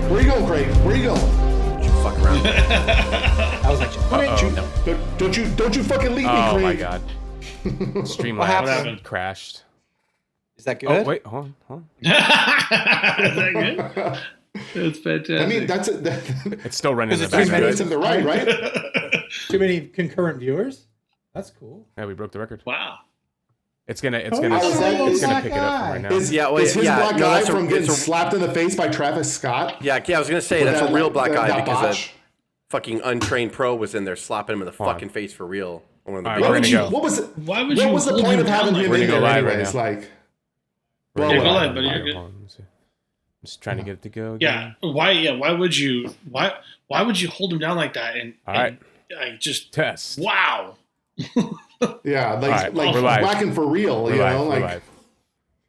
Where you going, Craig? Where you going? Fuck around. I was like, Don't you fucking leave me, Craig. Oh my god. Streamline crashed. is that good? Oh wait, hold on. Is that good? That's fantastic. I mean, that's it. It's still running in the There's background. minutes in the right, right? Too many concurrent viewers? That's cool. Yeah, we broke the record. Wow. It's gonna Black pick it up guy. from right now. Is his black guy that's from getting it's a- slapped in the face by Travis Scott? Yeah, I was gonna say With that's that, a real black guy that because botch? a fucking untrained pro was in there slapping him in the fucking face for real. On one of the All right, big- we're gonna go. What was it? Why would What you was the hold point him of having down him like in We're gonna there go live right anyways? now. Like, We're Yeah, gonna go go live, buddy, you're good. Hold on, let me see. I'm just trying to get it to go. Yeah. Again. Why would you hold him down like that? And All right. I just Test. wow. yeah, All right, we're live. whacking for real, We're you live. know? We're Like, live.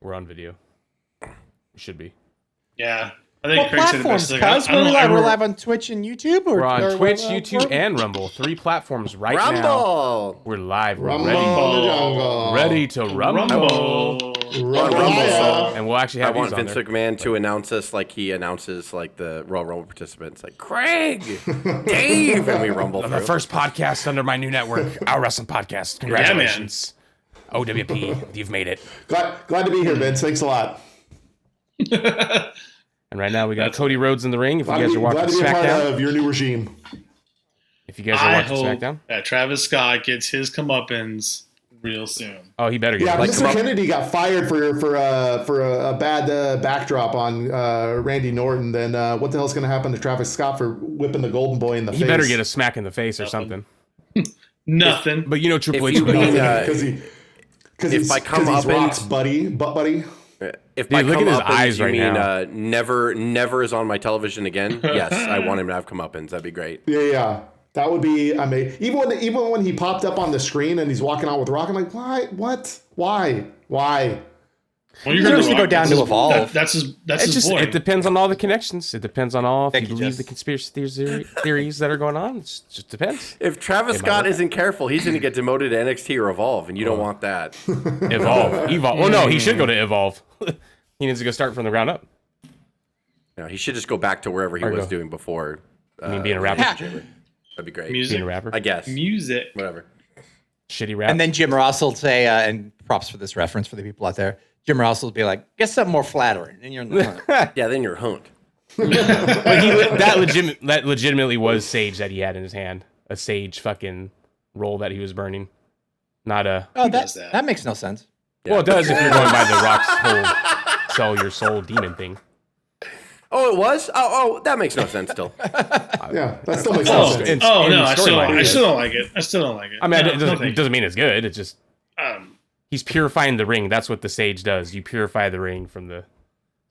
We're on video. We should be. Yeah. I think What Craig said it platforms, best. Cuz? We're live on Twitch and YouTube? We're on Twitch, or- YouTube, and Rumble. 3 platforms right now. Rumble. We're live. We're Rumble in the jungle. ready to rumble. Rumble. Rumble. And we'll actually I have want these on Vince there. McMahon to announce us like he announces like the Royal Rumble participants, like Craig, Dave, and we rumble The through. first podcast under my new network, Our Wrestling Podcast. Congratulations. O.W.P. You've made it. Glad to be here, Vince. Thanks a lot. And right now we got Cody Rhodes in the ring. If you Glad guys are to watching be a part Smackdown. of your new regime. If you guys are I watching hope Smackdown. that Travis Scott gets his comeuppance real soon. Oh, he better get Yeah, it. Like, Mr. come up- Kennedy got fired for a bad backdrop on Randy Norton. Then what the hell's going to happen to Travis Scott for whipping the Golden Boy in the face? He better get a smack in the face or something. Nothing. But you know Triple If H you would mean, because if I come he's up and- Rock's butt buddy. If Dude, by look at come his up eyes you right mean now. never is on my television again, yes, I want him to have comeuppance. That'd be great. Yeah. That would be amazing. Even when he popped up on the screen and he's walking out with Rock, I'm like, why? What? Why? Well, He you're needs to go down to Evolve. That's his boy. It depends on all the connections. It depends on all. If Thank you you, believe Jess. the conspiracy theories that are going on, it just depends. If Travis It might Scott work. isn't careful, he's going to get demoted to NXT or Evolve, and you don't want that. Evolve. Oh no, he should go to Evolve. He needs to go start from the ground up. No, he should just go back to wherever he Or was go. doing before. I mean, being a rapper, That'd be great. music. being a rapper, I guess. Music. Whatever. shitty rap. And then Jim Ross will say, and props for this reference for the people out there, Jim Ross will be like, get something more flattering. And you're in the Yeah, then you're hunked. But that legitimately was sage that he had in his hand. A sage fucking roll that he was burning. Not a. Oh, does that, that? that makes no sense. Well, it does if you're going by the Rock's whole sell your soul demon thing. Oh, it was? Oh, that makes no sense still. Yeah, that still makes Oh, sense. in- oh in no! the I still storyline, don't like it. I still don't like it. I mean, No, it doesn't, thank it doesn't mean it's good. It's just you. he's purifying the ring. That's what the sage does. You purify the ring from the.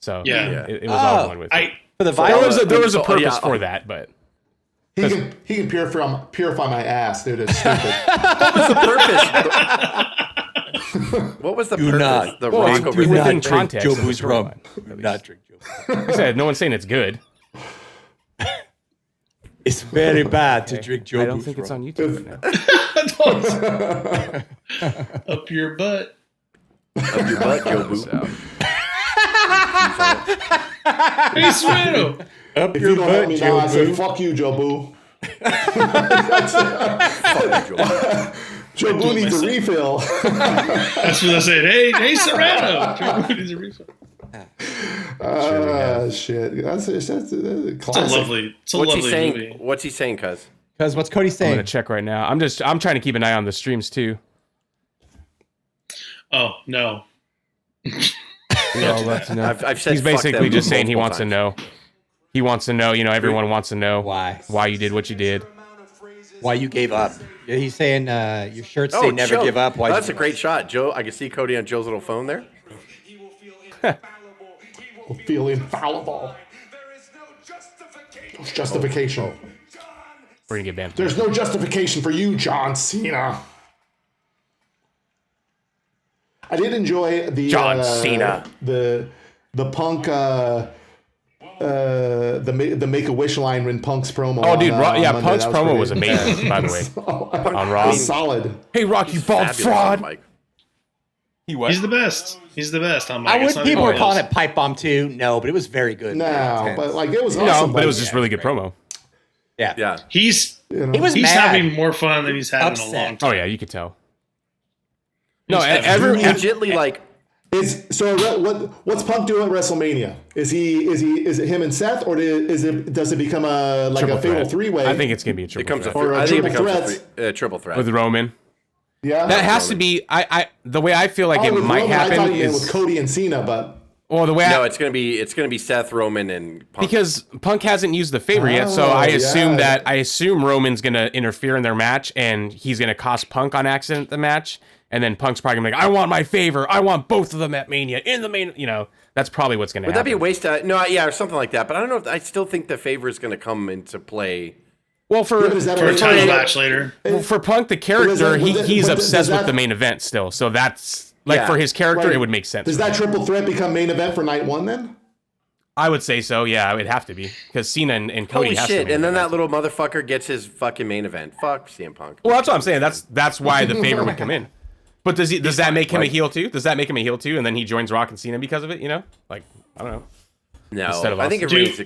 So Yeah. it was all one with it. I For the There was violence. a purpose yeah. for that, but He can purify my ass, dude. It's stupid. What was the Do purpose? not. The Well, Rock it's over within there. not drink context of the Jobu's rum. storyline, Do at not least. drink Jobu. Like I said, no one's saying it's good. It's very bad to drink Jobu's I don't think it's rum. on YouTube right now. up your butt. Up your butt, Joe Boo. So, Hey, Serrano. Up If your you don't help butt, me now, I say, Jobu. fuck you, Joe Boo. Fuck you, Joe. Joe Boo needs a refill. That's what I said. Hey, Serrano. Needs a refill. Shit. That's a It's a classic. lovely. It's a What's he lovely saying? movie. What's he saying, cuz? Because what's Cody I'm saying? gonna check right now. I'm trying to keep an eye on the streams too. Oh no. I'll let you know. I've said He's fuck basically them just saying he multiple wants to times. know. He wants to know. Everyone wants to know Why you did what you did. Why you gave up? He's saying your shirts say Oh, never Joe. give up. Why That's a great shot, Joe. I can see Cody on Joe's little phone there. Will feel infallible. There's justification. We're gonna get banned. There's no justification for you, John Cena. I did enjoy the John Cena. the Punk the Make-A-Wish line when Punk's promo. Oh, dude, on Monday. Punk's That promo pretty- was amazing, by the way. On Raw. It was solid. Hey, Rock, you bald Fabulous fraud. on mic. He was. He's the best. He's the best. I'm I like, would. it's not People even were calling close. it pipe bomb too. No, but it was very good. No, but like it was No, awesome. but it was like, just really good promo. Yeah. Yeah. He's you know. He was he's mad. having more fun than he's had in a Upset. long time. Oh yeah, you could tell. No, He's every Legitly, like, What's Punk doing at WrestleMania? Is it him and Seth, or does it become a triple fatal threat. three way? I think it's gonna be a it triple becomes a, threat. Or a I think it triple becomes a triple threat. With Roman. yeah. That has to be. I the way I feel like it with might Roman, I thought happen you meant is with Cody and Cena, but well the way No, it's gonna be Seth, Roman, and Punk. because Punk hasn't used the favor yet, so Oh, I yeah. assume Roman's gonna interfere in their match and he's gonna cost Punk on accident the match, and then Punk's probably gonna be like, I want my favor, I want both of them at Mania in the main. That's probably what's gonna Would happen. that be a waste of no? Yeah, or something like that. But I don't know. If I still think the favor is gonna come into play. Well, for Yeah, but is that For a a- title match later. for Punk the character, he's but obsessed does with that- the main event still, so that's like Yeah. for his character, Right. it would make sense. does that triple threat become main event for night one then? I would say so. Yeah, it would have to be because Cena and Cody Holy has shit! to. And then that little motherfucker gets his fucking main event. Fuck CM Punk. Well, that's what I'm saying. That's why the favor would come in. But does that make him a heel too? Does that make him a heel too? And then he joins Rock and Cena because of it? Like I don't know. Instead No, of I think it Austin. rings.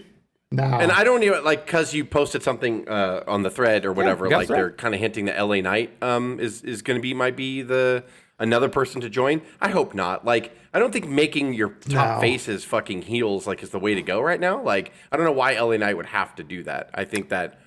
No. And I don't even like because you posted something on the thread or whatever. Yeah, Like thread. they're kind of hinting that LA Knight is going to might be the another person to join. I hope not. Like I don't think making your top No. faces fucking heels like is the way to go right now. Like I don't know why LA Knight would have to do that. I think that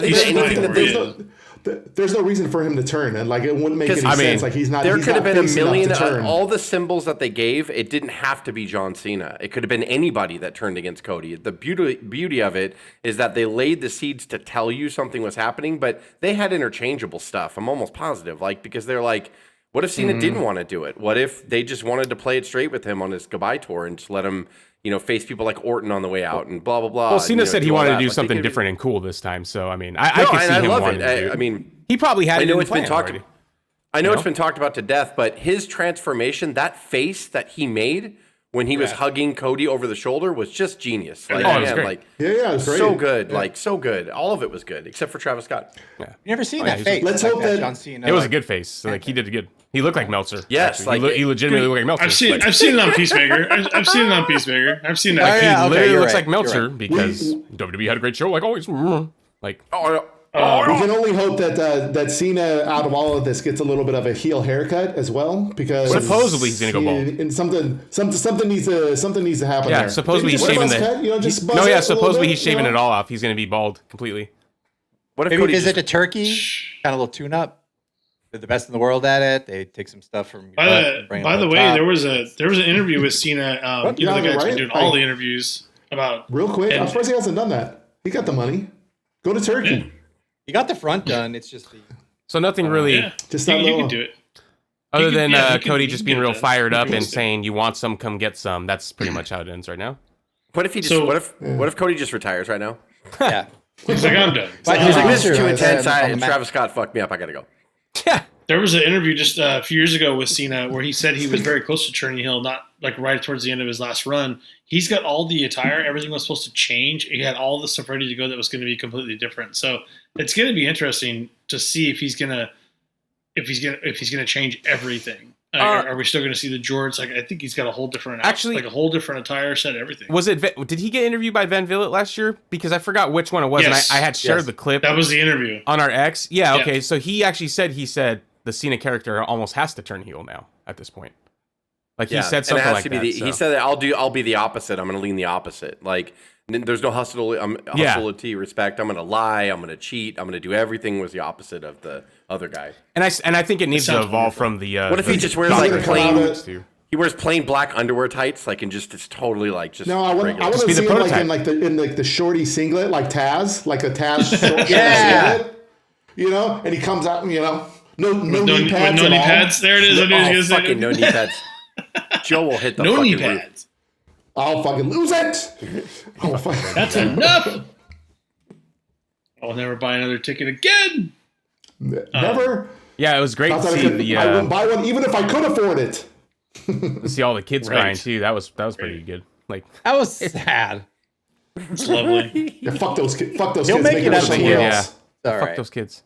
He's anything that fine. they there's no reason for him to turn, and like it wouldn't make any 'Cause, I sense. mean, Like he's not. there he's could have not been a face enough million to turn. all the symbols that they gave. It didn't have to be John Cena. It could have been anybody that turned against Cody. The beauty of it is that they laid the seeds to tell you something was happening, but they had interchangeable stuff. I'm almost positive, like because they're like, what if Cena didn't want to do it? What if they just wanted to play it straight with him on his goodbye tour and just let him, face people like Orton on the way out and blah blah blah. Well, Cena said he all wanted that. to do Like, they something could- different and cool this time. So I mean, I No, can see and I him love wanting it. to do it. I mean, he probably had. I it know in it's been plan talked. already. I know You it's know? been talked about to death, but his transformation, that face that he made when he was hugging Cody over the shoulder, was just genius. Like, Oh, it was man, great. like Yeah, it's great. so good, like so good. All of it was good, except for Travis Scott. You never seen yeah, that he's- face. Let's like hope that- John Cena. It was a like- good face. So, like he did good. He looked like Meltzer. Yes, actually. like he legitimately looked like Meltzer. I've seen it on Peacemaker. I've seen it on Peacemaker. I've seen Oh, that. yeah, He okay, literally you're looks right, like Meltzer you're right. because WWE had a great show, like always. Like We can only hope that Cena, out of all of this, gets a little bit of a heel haircut as well, because Supposedly he's gonna go bald. And something needs to happen. yeah, there. supposedly he's Maybe shaving just the. cut, just buzz no, it yeah, a little supposedly bit, he's shaving you it know? all off. He's gonna be bald completely. what if Maybe Cody visit just, to Turkey, kind of a little tune-up. They're the best in the world at it. They take some stuff from. By the way, there was an interview with Cena. What? The Yeah, guy that's right? been doing all the interviews about. Real quick, I'm And- surprised he hasn't done that. He got the money. Go to Turkey. Yeah. You got the front done. It's just the. So nothing really, Yeah, Just you, not you low. can do it. other you than can- Cody you just can being do real that. fired You up can and do it. saying, "You want some? Come get some." That's pretty much how it ends right now. what if he just So- what if Cody just retires right now? Yeah. He's like, I'm done. But He's like, this Sure, is too I said intense. on the map. Travis Scott fucked me up. I gotta go. Yeah. There was an interview just a few years ago with Cena where he said he was very close to turning heel, not like right towards the end of his last run. He's got all the attire, everything was supposed to change. He had all the stuff ready to go that was going to be completely different. So it's going to be interesting to see if he's gonna change everything. Are we still going to see the Jorts? Like I think he's got a whole different Actually- like a whole different attire set, everything. Was it? Did he get interviewed by Van Vliet last year? Because I forgot which one it was, Yes. and I had shared Yes. the clip That was the interview. on our X. Yeah. Yeah. Okay. So he actually said the Cena character almost has to turn heel now at this point. Like he said something like that. He so. said that I'll be the opposite. I'm gonna lean the opposite. Like there's no hostility, respect. I'm gonna lie. I'm gonna cheat. I'm gonna do everything was the opposite of the other guy. And I think it needs to sounds evolve wonderful. from the. What if the- he just wears He's like gonna come out plain? of- He wears plain black underwear tights, like and just it's totally like just. No, I want regular. to be the see him like prototype. in the shorty singlet, like Taz, like a Taz short Yeah. singlet. And he comes out, no No knee pads no at knee all. pads. There it is. I knew he was Oh, gonna say fucking no that. knee pads. Joe will hit the No fucking knee roof. pads. I'll fucking lose it. Oh, fuck. That's enough. I'll never buy another ticket again. Never. Yeah, it was great Not to that I see could. I wouldn't buy one even if I could afford it. to see all the kids Right. crying too. That was pretty good. Like That was sad. It's lovely. Yeah, fuck those kids. Fuck those He'll kids. make Make it it out of somewhere the yeah. else. All fuck right. those kids.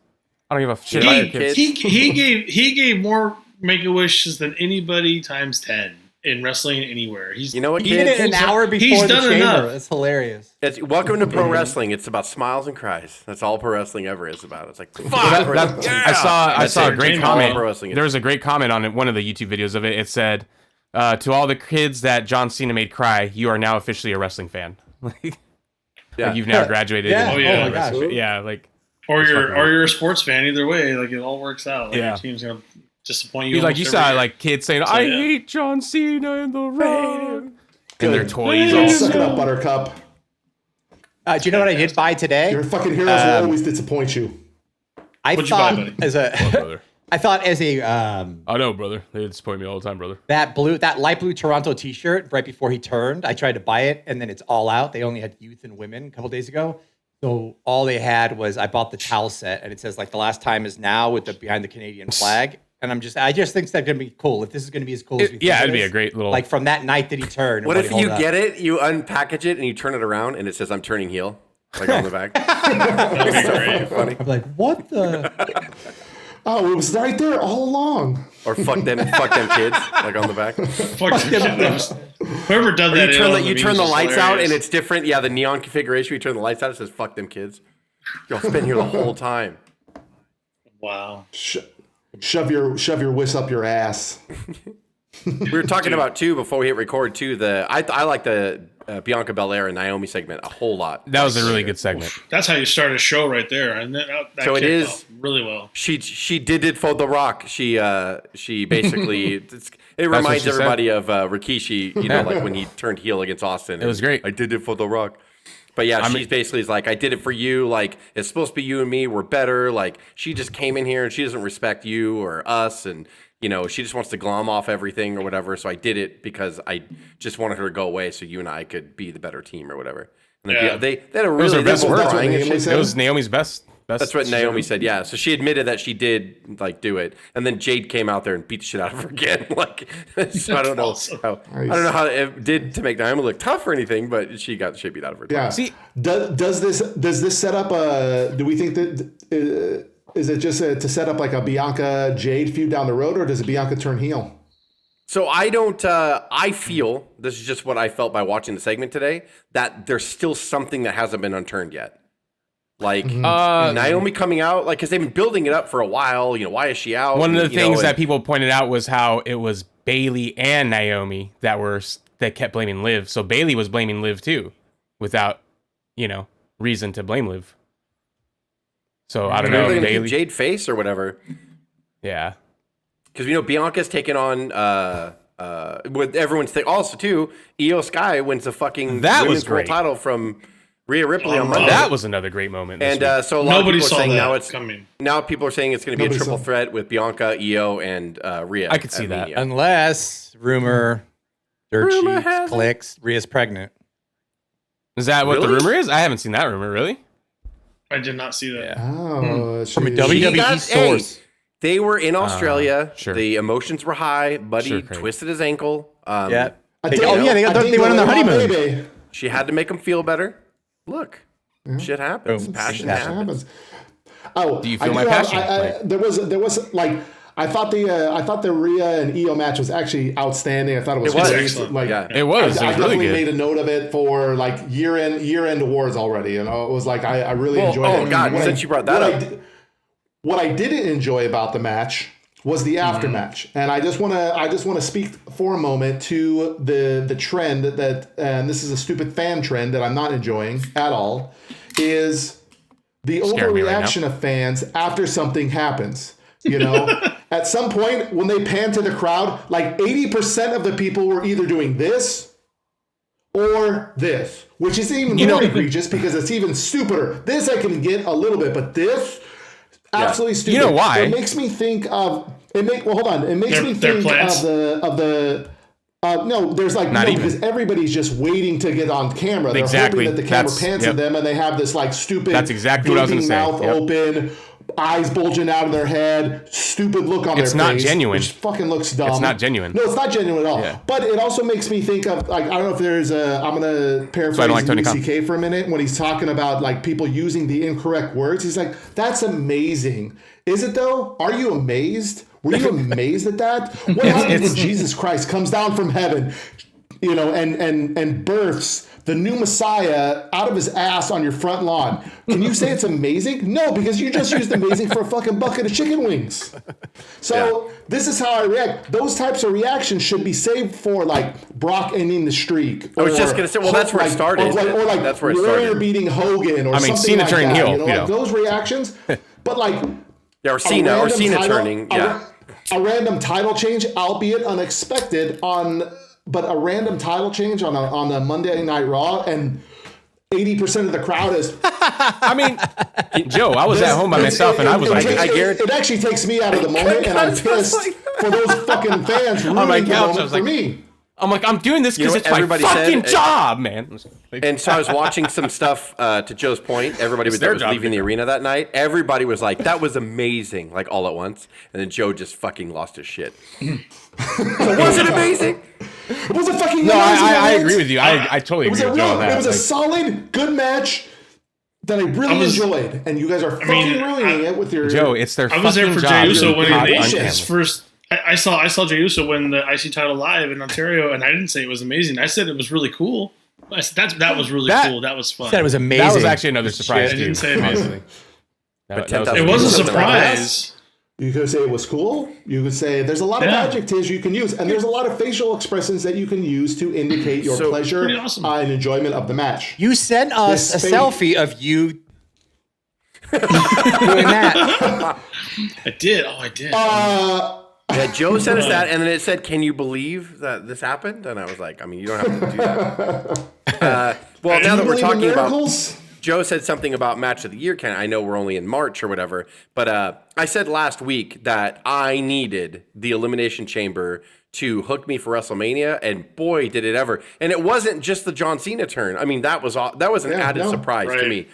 I don't give a shit about your He, kids. he gave more Make-A-Wishes than anybody times 10 in wrestling anywhere. He's You know what, He did kids? it an hour before he's the done chamber. enough. That's hilarious. Welcome to pro wrestling. It's about smiles and cries. That's all pro wrestling ever is about. It's like, fuck. I saw a great Entertainment. comment. Pro wrestling is. There was a great comment on one of the YouTube videos of it. It said, "To all the kids that John Cena made cry, you are now officially a wrestling fan. Like you've now graduated." Yeah. Oh, yeah. Oh my gosh. Yeah. Like or you're a sports fan. Either way, like it all works out. Like Yeah. your team's gonna disappoint you. you almost saw every year. like kids saying, "I yeah. hate John Cena in the ring," and their Good. toys Oh, all. suck it up, Buttercup. Do you know what I did buy today? Your fucking heroes will always disappoint you. I What'd you buy, thought buddy? as a Brother. I thought as a I know, brother. They disappoint me all the time, brother. that light blue Toronto T-shirt right before he turned. I tried to buy it, and then it's all out. They only had youth and women a couple days ago, so all they had was I bought the towel set, and it says like the last time is now with the behind the Canadian flag. And I just think that's gonna be cool. If this is gonna be as cool as we think Yeah, it it'd be is, a great little. like from that night that he turned. What if you get it, you unpackage it, and you turn it around, and it says, "I'm turning heel," like on the back? That'd be great. Funny. I'm like, what the? Oh, it was right there all along. Or fuck them kids, like on the back. Fuck them. Whoever done that, You turn the lights out, and it's different. Yeah, the neon configuration. You turn the lights out, it says "fuck them kids." Y'all been here the whole time. wow. Shove your whisk up your ass. We were talking about too before we hit record too. I like the Bianca Belair and Naomi segment a whole lot. that was a really good segment. That's how you start a show right there, and that So it kicked is- off really well. She did it for The Rock. She basically it what reminds she said. everybody of Rikishi. You know, like when he turned heel against Austin. It was great. I did it for The Rock. But yeah, she's basically is like, I did it for you. Like, it's supposed to be you and me. We're better. Like, she just came in here and she doesn't respect you or us. And, you know, she just wants to glom off everything or whatever. So I did it because I just wanted her to go away so you and I could be the better team or whatever. And Yeah. they had a was really, her best they were work. crying and Naomi shit. said. It was Naomi's best. That's what Naomi said, yeah. So she admitted that she did like do it, and then Jade came out there and beat the shit out of her again. Like, so I don't know awesome. I don't know how it did to make Naomi look tough or anything, but she got the shit beat out of her. Yeah. See- does this set up a? Do we think that is it just to set up like a Bianca Jade feud down the road, or does it Bianca turn heel? So I don't. I feel this is just what I felt by watching the segment today, that there's still something that hasn't been unturned yet. Like Naomi coming out, like because they've been building it up for a while. You know, why is she out? One of the You know, things and- that people pointed out was how it was Bailey and Naomi that kept blaming Liv. So Bailey was blaming Liv too, without reason to blame Liv. So I don't know, They're gonna keep Bailey. Jade face or whatever. Yeah, Because Bianca's taken on with everyone's thing. Also, too, Io Sky wins the fucking That was women's world great. title from Rhea Ripley on Oh, Monday. that was another great moment. This And week. so a lot Nobody of people saw are saying that now it's coming. now people are saying it's going to be a Nobody triple saw. threat with Bianca, Io, and Rhea. I could see at that. Mania. Unless rumor, dirt Rumor sheets, has it. clicks, Rhea's pregnant. Is that what the Really? rumor is? I haven't seen that rumor. Really? I did not see that. Oh, From a she- WWE got- source. They were in Australia. sure. The emotions were high. Buddy Sure, Craig. twisted his ankle. Yeah. I They- think- oh yeah, I they think went on their they're honeymoon. baby. She had to make him feel better. Look, shit happens. Boom. Passion Shit happens. Oh, Do you feel I my have- passion? there was like I thought the Rhea and Io match was actually outstanding. I thought it was, It was great. excellent. Like, Yeah. It was. I It was really definitely good. made a note of it for like year end awards already. You know, it was like I really Well, enjoyed oh, it. God, What since you brought that up. What I didn't enjoy about the match was the after match, and I just want to speak for a moment to the trend that, and this is a stupid fan trend that I'm not enjoying at all, is the Scaring me right overreaction of fans after something happens. You know, at some point when they pan to the crowd, like 80% of the people were either doing this or this, which is even more egregious because it's even stupider. This I can get a little bit, but this absolutely stupid. You know why? It makes me think of It makes me Their think plans? of the. No, there's like Not no, even. because everybody's just waiting to get on camera. They're Exactly. hoping that the camera That's- pans yep. to them, and they have this like stupid. That's exactly what I was gonna gaping say. Mouth Yep. open, eyes bulging out of their head, stupid look on It's their not face. genuine. Which fucking looks dumb. It's not genuine. No, it's not genuine at all. Yeah. But it also makes me think of like I don't know if there's a. I'm gonna paraphrase I don't like Tony Khan. Louis C.K. for a minute when he's talking about like people using the incorrect words. He's like, "That's amazing." Is it though? Are you amazed? Were you amazed at that? What happens when Jesus Christ comes down from heaven, and births the new Messiah out of his ass on your front lawn? Can you say it's amazing? No, because you just used amazing for a fucking bucket of chicken wings. So this is how I react. Those types of reactions should be saved for like Brock ending the streak. I was just gonna say, well, that's where it started. Or like that's where it Warrior started. beating Hogan, or something Cena like turning that. heel, Like those reactions. But like, or Cena turning. A random title change, albeit unexpected, but a random title change on a Monday Night Raw, and 80% of the crowd is. I mean, Joe, I was at home by myself, and I was like, it actually takes me out of the moment, and I'm pissed for those fucking fans ruining my the couch, moment for me. I'm like, I'm doing this because it's my fucking job, man. And so I was watching some stuff to Joe's point. Everybody was leaving the arena that night. Everybody was like, that was amazing, like all at once. And then Joe just fucking lost his shit. So was it amazing? It was a fucking No, amazing I event. agree with you. I totally agree with Joe on that. It was a solid, good match that I really enjoyed. And you guys are fucking ruining it with your... Joe, it's their fucking I was there for job. Jey Uso winning his first... I saw Jey Uso win the IC title live in Ontario, and I didn't say it was amazing. I said it was really cool. I said that was really cool. That was fun. Said it was amazing. That was actually another surprise, I didn't say honestly. it was a surprise. You could say it was cool. You could say there's a lot of adjectives you can use, and there's a lot of facial expressions that you can use to indicate your pleasure and enjoyment of the match. You sent us a selfie of you doing that. I did. Oh, I did. Yeah, Joe sent us that, and then it said, "Can you believe that this happened?" And I was like, "I mean, you don't have to do that." Well, now that we're talking about, Joe said something about match of the year. I know we're only in March or whatever, but I said last week that I needed the Elimination Chamber to hook me for WrestleMania, and boy, did it ever! And it wasn't just the John Cena turn. I mean, that was an added surprise to me.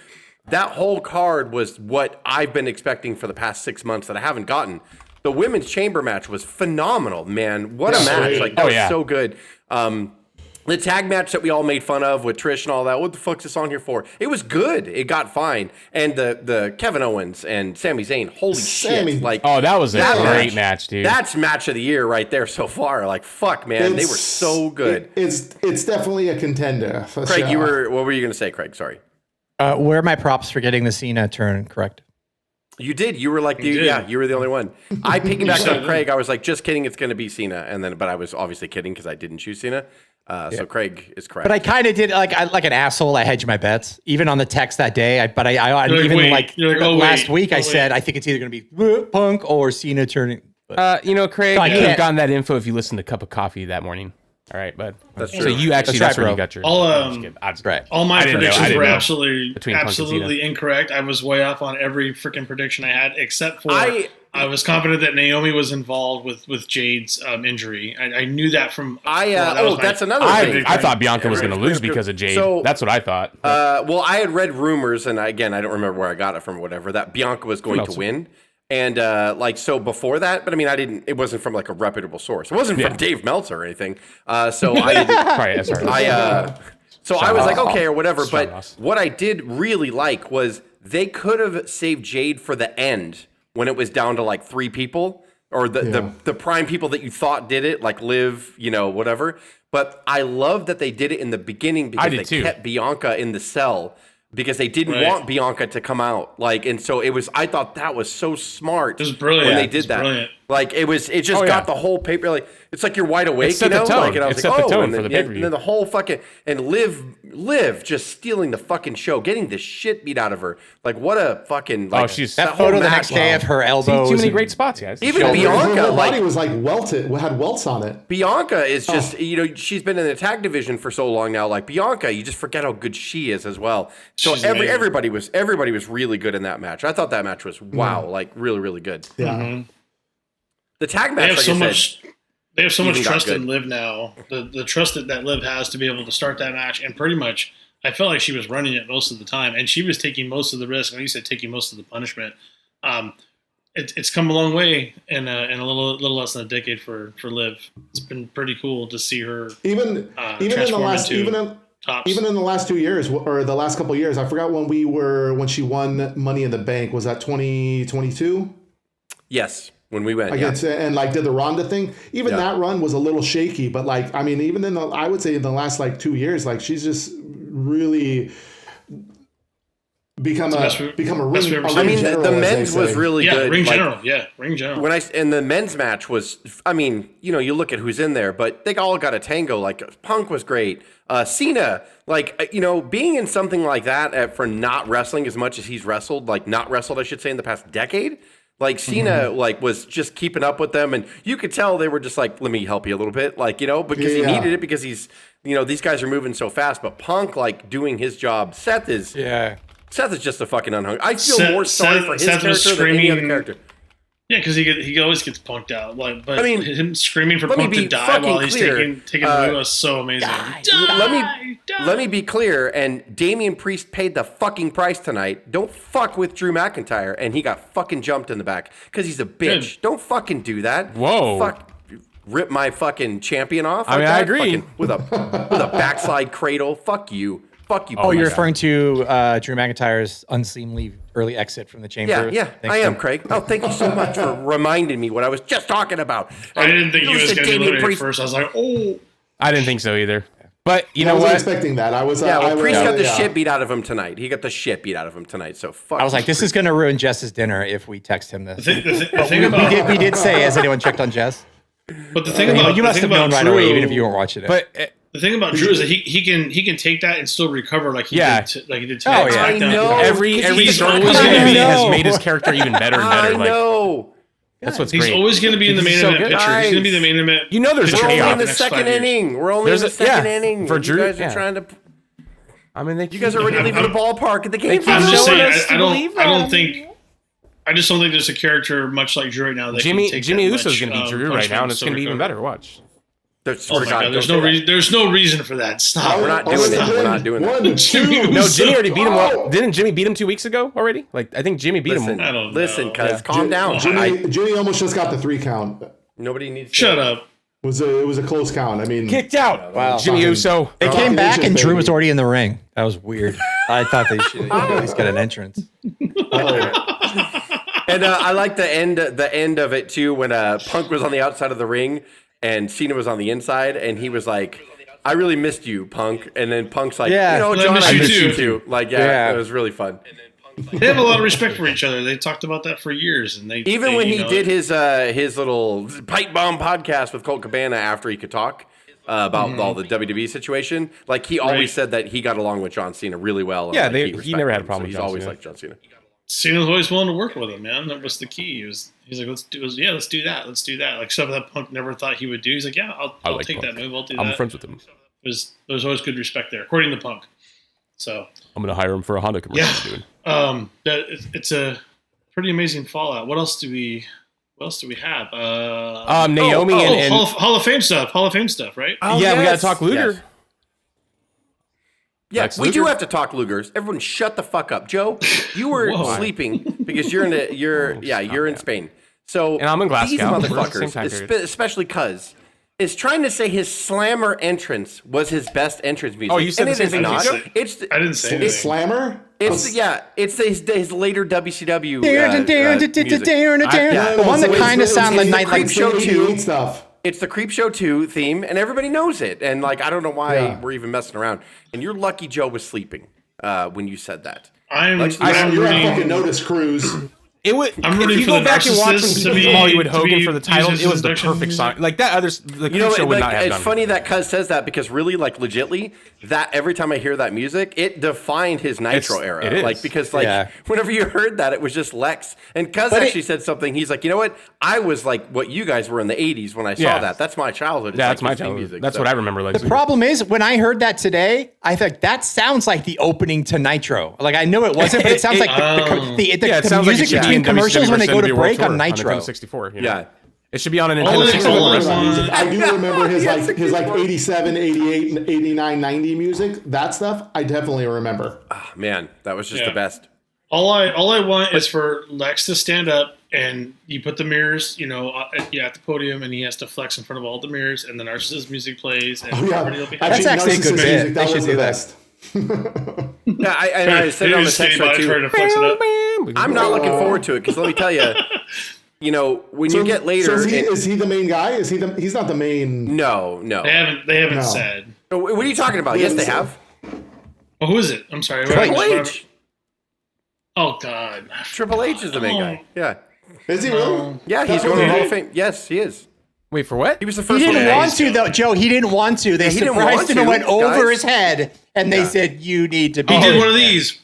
That whole card was what I've been expecting for the past 6 months that I haven't gotten. The women's chamber match was phenomenal, man. What a match. Like, that was so good. The tag match that we all made fun of with Trish and all that, what the fuck's this on here for? It was good. It got fine. And the Kevin Owens and Sami Zayn, holy shit. Like, that was a great match, dude. That's match of the year right there so far. Like, fuck, man. They were so good. It's definitely a contender. For Craig, sure. what were you going to say, Craig? Sorry. Where are my props for getting the Cena turn correct? You did. You were like, you were the only one. I piggybacked on Craig. I was like, just kidding. It's going to be Cena. But I was obviously kidding because I didn't choose Cena. So Craig is correct. But I kind of did like an asshole. I hedged my bets, even on the text that day. Last week I said I think it's either going to be Punk or Cena turning. But, Craig, you could have gotten that info if you listened to Cup of Coffee that morning. All right, bud. That's true. So you actually, that's where you got your. All my predictions were absolutely incorrect. I was way off on every freaking prediction I had, except for I was confident that Naomi was involved with Jade's injury. I knew that from. That's another thing. I thought Bianca was going to lose because of Jade. So, that's what I thought. Well, I had read rumors, and again, I don't remember where I got it from, or whatever, that Bianca was going to win. And so before that, but I mean, it wasn't from like a reputable source. It wasn't from Dave Meltzer or anything. So I didn't. I was like, okay, or whatever. But what I did really like was they could have saved Jade for the end when it was down to like 3 people or the prime people that you thought did it, like Liv, whatever. But I love that they did it in the beginning because they kept Bianca in the cell. Because they didn't want Bianca to come out, and so it was. I thought that was so smart. It was brilliant when they did that. Brilliant. It just got the whole paper. Like, it's like you're wide awake, and I was like, oh, and then the whole fucking Liv just stealing the fucking show, getting the shit beat out of her. Like, what a fucking she's that photo the next day of her elbows. Too many great spots, guys. Even Bianca, her body was like welted, had welts on it. Bianca is just she's been in the tag division for so long now. Like, Bianca, you just forget how good she is as well. So everybody was really good in that match. I thought that match was like really, really good. Yeah. Mm-hmm. The tag match, they have so much trust in Liv now. The trust that Liv has to be able to start that match, and pretty much, I felt like she was running it most of the time, and she was taking most of the risk. When you said taking most of the punishment, it's come a long way in a little less than a decade for Liv. It's been pretty cool to see her even in the last Even in the last 2 years or the last couple of years, I forgot when she won Money in the Bank. Was that 2022? Yes. when we went against and like did the Ronda thing. Even that run was a little shaky, but like I mean, even I would say in the last like 2 years, like she's just really become a ring. I mean, the men's was really good. Ring general. And the men's match was, I mean, you look at who's in there, but they all got a tango. Like Punk was great. Cena, like being in something like that for not wrestling as much as he's wrestled, like not wrestled, I should say, in the past decade. Like Cena, like was just keeping up with them, and you could tell they were just like, "Let me help you a little bit," like because he needed it because he's, these guys are moving so fast. But Punk, like doing his job. Seth is just a fucking unhung. I feel more sorry for his character than any other character. Yeah, because he always gets punked out. Like, but I mean, him screaming for Punk to die while he's taking the move was so amazing. Let me be clear. And Damian Priest paid the fucking price tonight. Don't fuck with Drew McIntyre, and he got fucking jumped in the back because he's a bitch. Good. Don't fucking do that. Whoa. Fuck. Rip my fucking champion off. I mean, I agree. With a backslide cradle. Fuck you. Fuck you. Oh, you're referring to Drew McIntyre's unseemly early exit from the chamber? Yeah, I am, Craig. Oh, thank you so much for reminding me what I was just talking about. I didn't think he was going to be eliminated at first. I was like, oh. I didn't think so either. But you know I what? wasn't expecting that. I was. Priest got the shit beat out of him tonight. He got the shit beat out of him tonight. So fuck. I was like, this is going to ruin Jess's dinner if we text him this. The thing about we did say, has anyone checked on Jess? But the thing about you must have known right away, even if you weren't watching it. But the thing about Drew is that he can take that and still recover like he did tonight. I know. Every story has made his character even better and better. I know. That's what's He's great. always going to be in the main event picture. He's going to be the main event. There's We're only chaos. in the second inning. We're only in the second inning. For Drew, you guys are trying to. I mean, you guys are already leaving the ballpark. The game's I'm not just showing saying. us. I just don't think there's a character much like Drew right now that Jimmy can take Uso's going to be Drew right now, and it's going to be even better. Watch. Oh my God, there's no reason for that. Stop. We're not doing that. We're not doing that. Jimmy already beat him. Didn't Jimmy beat him 2 weeks ago already? Like, I think Jimmy beat him. I don't Listen, know. cuz calm down. Jimmy almost just got the 3 count. Nobody needs to Shut up. It was a close count. I mean, Kicked out. Wow. Jimmy Uso. They came back and Drew was already in the ring. That was weird. I thought they should at least get an entrance. And I like the end of it too when Punk was on the outside of the ring and Cena was on the inside and he was like, "I really missed you, Punk." And then Punk's like, John, I miss you too. Like, it was really fun. They have a lot of respect for each other. They talked about that for years, and even when he did his little pipe bomb podcast with Colt Cabana after he could talk about all the WWE situation, like he always said that he got along with John Cena really well. Yeah, and, he never had a problem with He's John always Cena. liked John Cena. Cena was always willing to work with him, man. That was the key. He's like, let's do that. Like stuff that Punk never thought he would do. He's like, yeah, I'll take that move. I'll do that. I'm friends with him. There's always good respect there, according to Punk. So I'm gonna hire him for a Honda commercial. Yeah, it's a pretty amazing fallout. What else do we have? Naomi and Hall of Fame stuff. Right? Oh, we gotta talk Luger. Yes, we do have to talk Lugers. Everyone, shut the fuck up, Joe. You were sleeping because you're in Spain. So and I'm in Glasgow. These motherfuckers, especially Cuz, is trying to say his Slammer entrance was his best entrance music. Oh, you said the same thing. I didn't say anything. Slammer. It's his later WCW music. The one that kind of sounded like Creep Show 2 stuff. It's the Creep Show 2 theme, and everybody knows it. And like, I don't know why we're even messing around. And you're lucky Joe was sleeping when you said that. You're on fucking Notice Cruise. I'm if rooting you for go the back and watch when Narcissists people beat Hollywood Hogan for the title, it was the perfect song. Like that the Creep Show would not have done. It's funny that Cuz says that because really, like, legitly, that every time I hear that music, it defined his Nitro era. It is. Like, because whenever you heard that, it was just Lex. And Cuz actually said something. He's like, you know what? I was like what you guys were in the 80s when I saw that. That's my childhood. Yeah, that's my childhood. Music, that's what I remember. Like, the problem is when I heard that today, I thought that sounds like the opening to Nitro. Like I know it wasn't, but it sounds like the music between commercials when they go to break on Nitro. 64. Yeah. It should be on a Nintendo 64. I do remember his 87, 88, 89, 90 music. That stuff I definitely remember. Oh, man, that was just the best. All I want is for Lex to stand up and you put the mirrors, at the podium, and he has to flex in front of all the mirrors, and the Narcissist music plays, and everybody will be happy. That's actually a good bit. They should do that. Yeah, I said it on the text thread too. I'm not looking forward to it because let me tell you, you know, when you get later, So is he the main guy? He's not the main. no. They haven't No. said. What are you talking about? Yes, they have. Oh, who is it? I'm sorry. Triple H. Oh God. Triple H is the main guy. Yeah. Is he really? Yeah, he's going to the Hall of Fame. Yes, he is. Wait, for what? He was the He first one. didn't want to, though, Joe. He didn't want to. They he didn't surprised want him and to, went over guys. his head, and they said, "You need to be." He did one of these.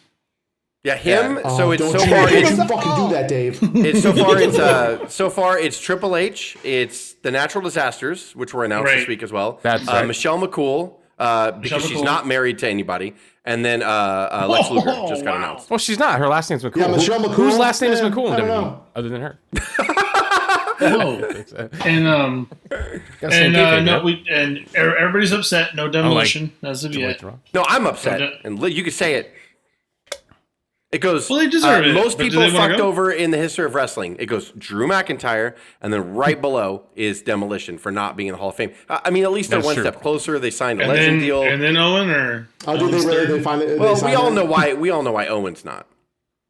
Yeah, him. Oh, So it's don't so you far. fucking It's do that, Dave. so far it's Triple H. It's the Natural Disasters, which were announced this Right. week as well. That's right. Michelle McCool, because she's McCool. not married to anybody, and then Lex Luger just got wow. announced. Well, she's not. Her last name's McCool. Yeah, Michelle McCool. Whose last name is Yeah, McCool I in don't WWE, know. other than her? And Gotta stay kayfabe, no, right? and everybody's upset. No demolition as of Triple yet. H wrong. No, I'm upset, Okay. and you could say it. It goes. Well, they deserve it, Most but do people they wanna fucked go? over in the history of wrestling. It goes Drew McIntyre, and then right below is Demolition for not being in the Hall of Fame. I mean, at least they're That's one true. step closer. They signed a And legend then, deal. and then Owen or Oh, did they Owen's really? third? They finally. Well, they we signed all him? know why. We all know why Owen's not.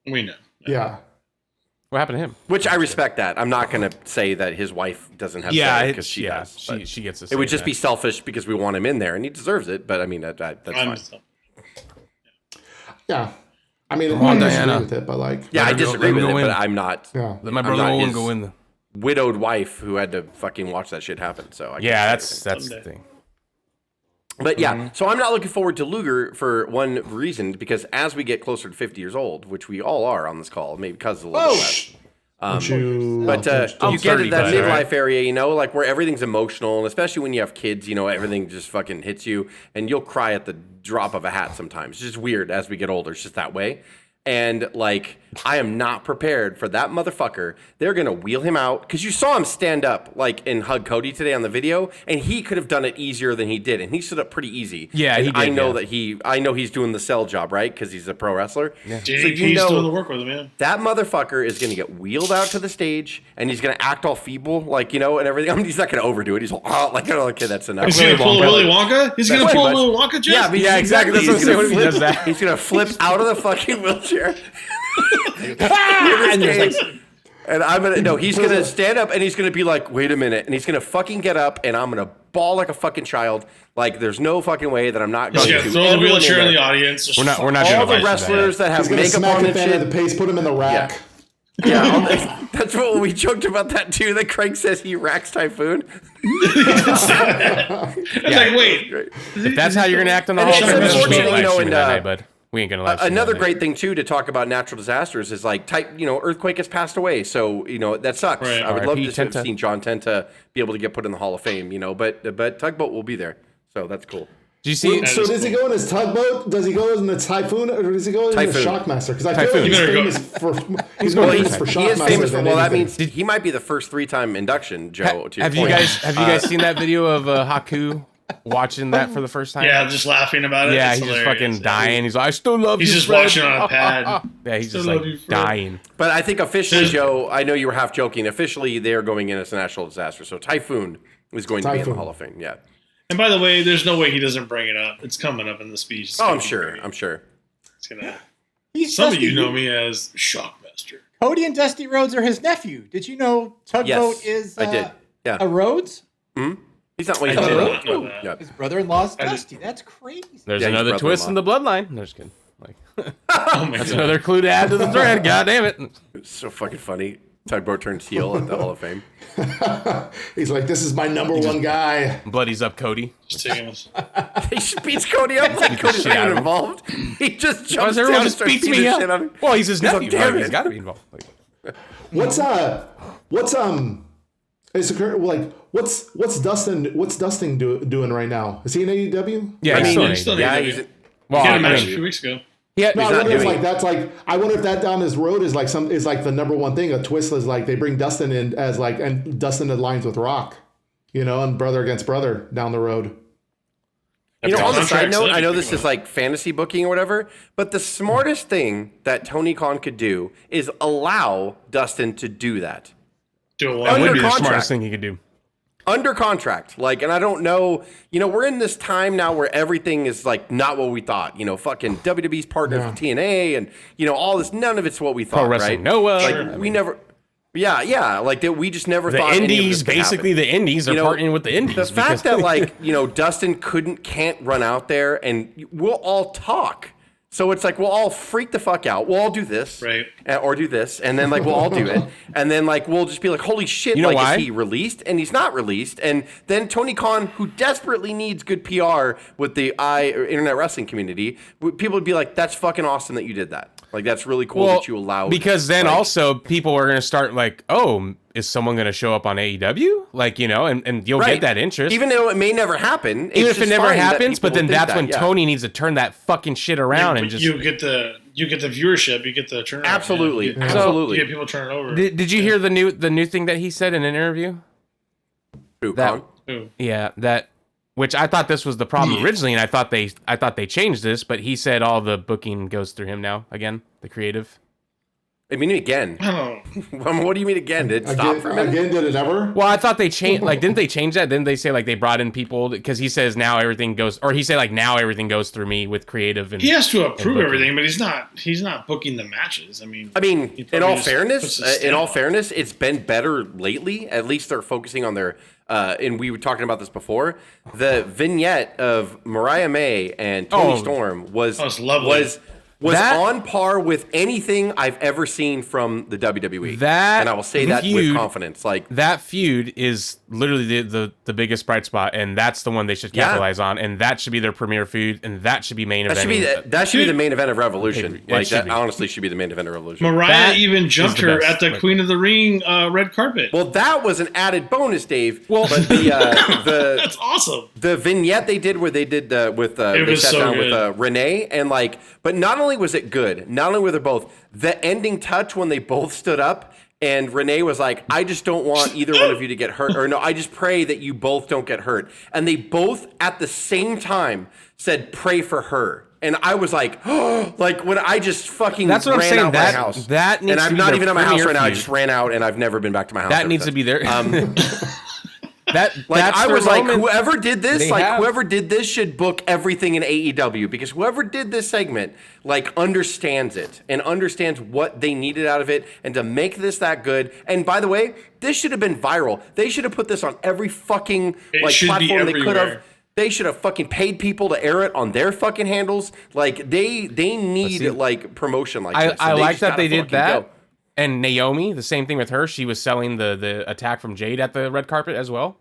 We know. Yeah. What happened to him? Which I respect that. I'm not going to say that his wife doesn't have say because she does. but She gets to it would say just that. be selfish because we want him in there, and he deserves it. But I mean, that's fine. Yeah. I mean, on, I disagree Diana. with it, but like. Yeah, I Let him go- disagree let with him it, go but in. I'm not. Yeah. Let my I'm brother not Owen his go in. The... widowed wife who had to fucking watch that shit happen. So I Yeah, can't that's say anything. the thing. But yeah, so I'm not looking forward to Luger for one reason, because as we get closer to 50 years old, which we all are on this call, maybe because a little bit less. Don't you, But I'm you get 30, into that bud, midlife alright? area, you know, like where everything's emotional, and especially when you have kids, you know, everything just fucking hits you, and you'll cry at the drop of a hat sometimes. It's just weird as we get older. It's just that way. And like, I am not prepared for that motherfucker. They're gonna wheel him out, because you saw him stand up like and hug Cody today on the video, and he could have done it easier than he did, and he stood up pretty easy. Yeah, and he did, I know yeah. I know he's doing the sell job, right? Because he's a pro wrestler. Yeah. So JP's you know, doing the work with him, man. that motherfucker is going to get wheeled out to the stage, and he's going to act all feeble, like, you know, and everything. I mean, he's not going to overdo it. He's like, oh, okay, that's enough. Is he gonna pull a Willy Wonka? He's gonna That's pull a pretty Willy Wonka, Jeff? Yeah, but Yeah, exactly. That's what I'm He's saying. gonna What if he does that? He's going to flip out of the fucking wheelchair. And there's like, And I'm going to, no, he's going to stand up, and he's going to be like, wait a minute. And he's going to fucking get up, and I'm going to bawl like a fucking child. Like, there's no fucking way that I'm not He's going gonna to. throw the Everyone wheelchair in there. the audience. Just We're not All doing the a version of wrestlers that have He's gonna makeup smack on a and fan shit. in the face, put him in the rack. Yeah, that's what we joked about that too. That Craig says he racks Typhoon. It's like, wait. If that's how you're gonna act on the And Hall it's of Fame, then just unfortunate, live you know, streaming and, that night, bud. We ain't gonna live stream Another that great night. thing too to talk about natural disasters is like Earthquake has passed away, so you know that sucks. Right. I would love RIP to have Tenta. seen John Tenta be able to get put in the Hall of Fame, you know, but Tugboat will be there, so that's cool. Do you see? So does he go in his tugboat? Does he go in the Typhoon, or does he go in the Typhoon. Shockmaster? Because I feel Typhoon. like he's You better go. famous for he's more famous for He is Shockmaster famous for than well. That anything. means he might be the first 3-time induction. Joe, to your Have you point. guys seen that video of Haku watching that for the first time? Yeah, just laughing about it. Yeah, It's he's just hilarious. fucking dying. He's like, I still love He's you. just Fred." watching on a pad. Yeah, he's just Still like love you, Fred. dying. But I think officially, Joe, I know you were half joking. Officially, they are going in as a national disaster. So Typhoon is going to be in the Typhoon. Hall of Fame. Yeah. And by the way, there's no way he doesn't bring it up. It's coming up in the speech. It's Oh, gonna I'm be sure. great. I'm sure. It's gonna. he's Some of Dusty. you know me as Shockmaster. Cody and Dusty Rhodes are his nephew. Did you know Tugboat Yes, is I did. Yeah. a Rhodes? He's not. I Well, did he's not know that. Yeah. His brother-in-law is I did- Dusty. That's crazy. There's Yeah, he's another twist in the bloodline. No, just kidding. Like, Oh my that's god. another clue to add to the thread. God damn it. It's so fucking funny. Tugboat turns heel at the Hall of Fame. He's like, this is my number one guy. Bloodies up Cody. Just taking us. He beats Cody up like Cody's shit not out even of him. involved. He just Why jumps does down everyone and just starts beats beating me the shit out up? of him. Well, he's his He's nephew. like, damn He's it. got to be involved. Like, What's Dustin doing right now? Is he in AEW? yeah, I he's mean, still he's still in Yeah, AEW. he's. Well, He had I a match a mean, few weeks ago. yeah, No, I not wonder if doing like that's like I wonder if that down his road is like the number one thing. A twist is like they bring Dustin in as like and Dustin aligns with Rock, you know, and brother against brother down the road. You know, on the side Contracts, note, that'd I be know pretty this is much. like fantasy booking or whatever, but the smartest thing that Tony Khan could do is allow Dustin to do that. Do a That lot. that would under be the contract. smartest thing he could do. Under contract, like, and I don't know, you know, we're in this time now where everything is like not what we thought. You know, fucking WWE's partners with TNA, and you know all this. None of it's what we thought. Wrestling right? Noah. Like Sure. we never. Yeah. Like that, we just never The thought any of indies, this could basically, happen. the indies are partnering with the indies. The fact that like Dustin can't run out there, and we'll all talk. So it's like we'll all freak the fuck out. We'll all do this, right, or do this, and then like we'll all do it, and then like we'll just be like, "Holy shit!" You know why? Is he released? And he's not released. And then Tony Khan, who desperately needs good PR with the internet wrestling community, people would be like, "That's fucking awesome that you did that. Like that's really cool that you allowed." Because then also people are going to start like, "Oh, is someone going to show up on AEW?" Like, and you'll get that interest. Even though it may never happen. Even if it never happens, but then that's when yeah. Tony needs to turn that fucking shit around and just... You get the viewership, you get the turnover. Absolutely. Man. Absolutely. You get people turning over. Did you hear the new thing that he said in an interview? Which I thought this was the problem originally, and I thought they changed this, but he said all the booking goes through him now again, the creative. I mean, again. Oh. What do you mean again? Did it stop for a minute? Again, did it ever? Well, I thought they changed. Like, didn't they change that? Didn't they say like they brought in people because he says now everything goes, or he said like now everything goes through me with creative and he has to approve everything, but he's not booking the matches. I mean, in all fairness, it's been better lately. At least they're focusing on their. And we were talking about this before. The vignette of Mariah May and Tony Storm was lovely. Was on par with anything I've ever seen from the WWE. And I will say that with confidence. Like that feud is literally the biggest bright spot, and that's the one they should capitalize on, and that should be their premier feud, and that should be main event. That should be the main event of Revolution. Like that honestly should be the main event of Revolution. Mariah even jumped her at the Queen of the Ring red carpet. Well, that was an added bonus, Dave. Well, but the that's awesome. The vignette they did where they did with they sat down with Renee and like, but not only was it good, not only were they both the ending touch when they both stood up and Renee was like, I just don't want either one of you to get hurt, or no, I just pray that you both don't get hurt, and they both at the same time said pray for her. And I was like, oh, like when I just fucking ran out my house. That needs and I'm not even at my house right now. I just ran out and I've never been back to my house. That needs to be there. I was like, whoever did this should book everything in AEW, because whoever did this segment like understands it and understands what they needed out of it, and to make this that good. And by the way, this should have been viral. They should have put this on every fucking platform they could have. They should have fucking paid people to air it on their fucking handles. Like they need like promotion like this. I like that they did that. Go. And Naomi, the same thing with her. She was selling the attack from Jade at the red carpet as well.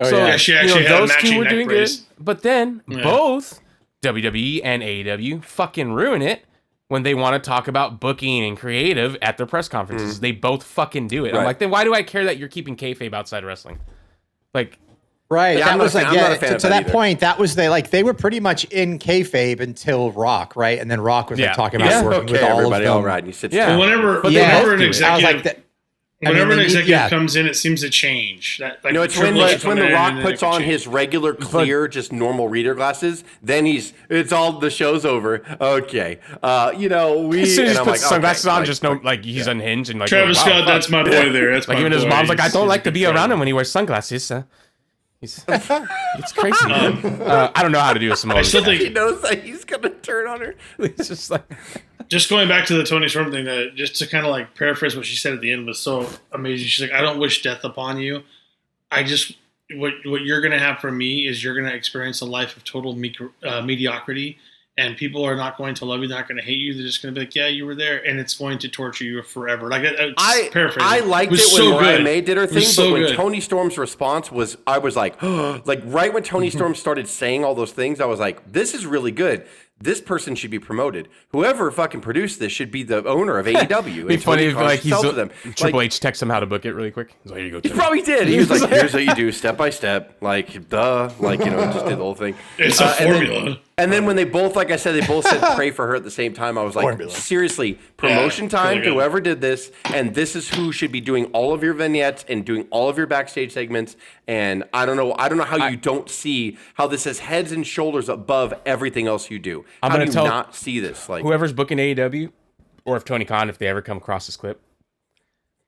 Oh, so yeah, she actually had those a two were doing brace. good. But then both WWE and AEW fucking ruin it when they want to talk about booking and creative at their press conferences. They both fucking do it. Right. I'm like, then why do I care that you're keeping kayfabe outside wrestling? Like, right. Yeah, that was like, to that point, that was they were pretty much in kayfabe until Rock, right? And then Rock was talking about working with all of them. All right, and you sit Well, whenever an executive Whenever an executive comes in, it seems to change. That, like, it's when The Rock puts on his regular, clear, just normal reader glasses. Then it's all the show's over. Okay, as soon as he puts sunglasses on, just know he's unhinged and like Travis Scott. That's my boy there. That's like my even boy. his mom's like, I don't like to be around him when he wears sunglasses. It's crazy. I don't know how to do a Samoan. I still think he knows that he's gonna turn on her. It's just like. Just going back to the Tony Storm thing, just to kind of like paraphrase what she said at the end was so amazing. She's like, I don't wish death upon you. What you're going to have from me is you're going to experience a life of total mediocrity, and people are not going to love you. They're not going to hate you. They're just going to be like, yeah, you were there, and it's going to torture you forever. Like I liked it when Mariah May did her thing, but when Tony Storm's response was, I was like, like right when Tony Storm started saying all those things, I was like, this is really good. This person should be promoted. Whoever fucking produced this should be the owner of AEW. It'd be funny if Triple H texts him how to book it really quick. He's like, here you go. He probably did. He was like, here's what you do, step by step. Like, duh. Like, just did the whole thing. It's a formula. And then when they both, like I said, they both said pray for her at the same time. I was like, seriously, promotion time to whoever did this. And this is who should be doing all of your vignettes and doing all of your backstage segments. And I don't know how you don't see how this is heads and shoulders above everything else you do. I'm going to tell not see this? Like, whoever's booking AEW, or if Tony Khan, if they ever come across this clip,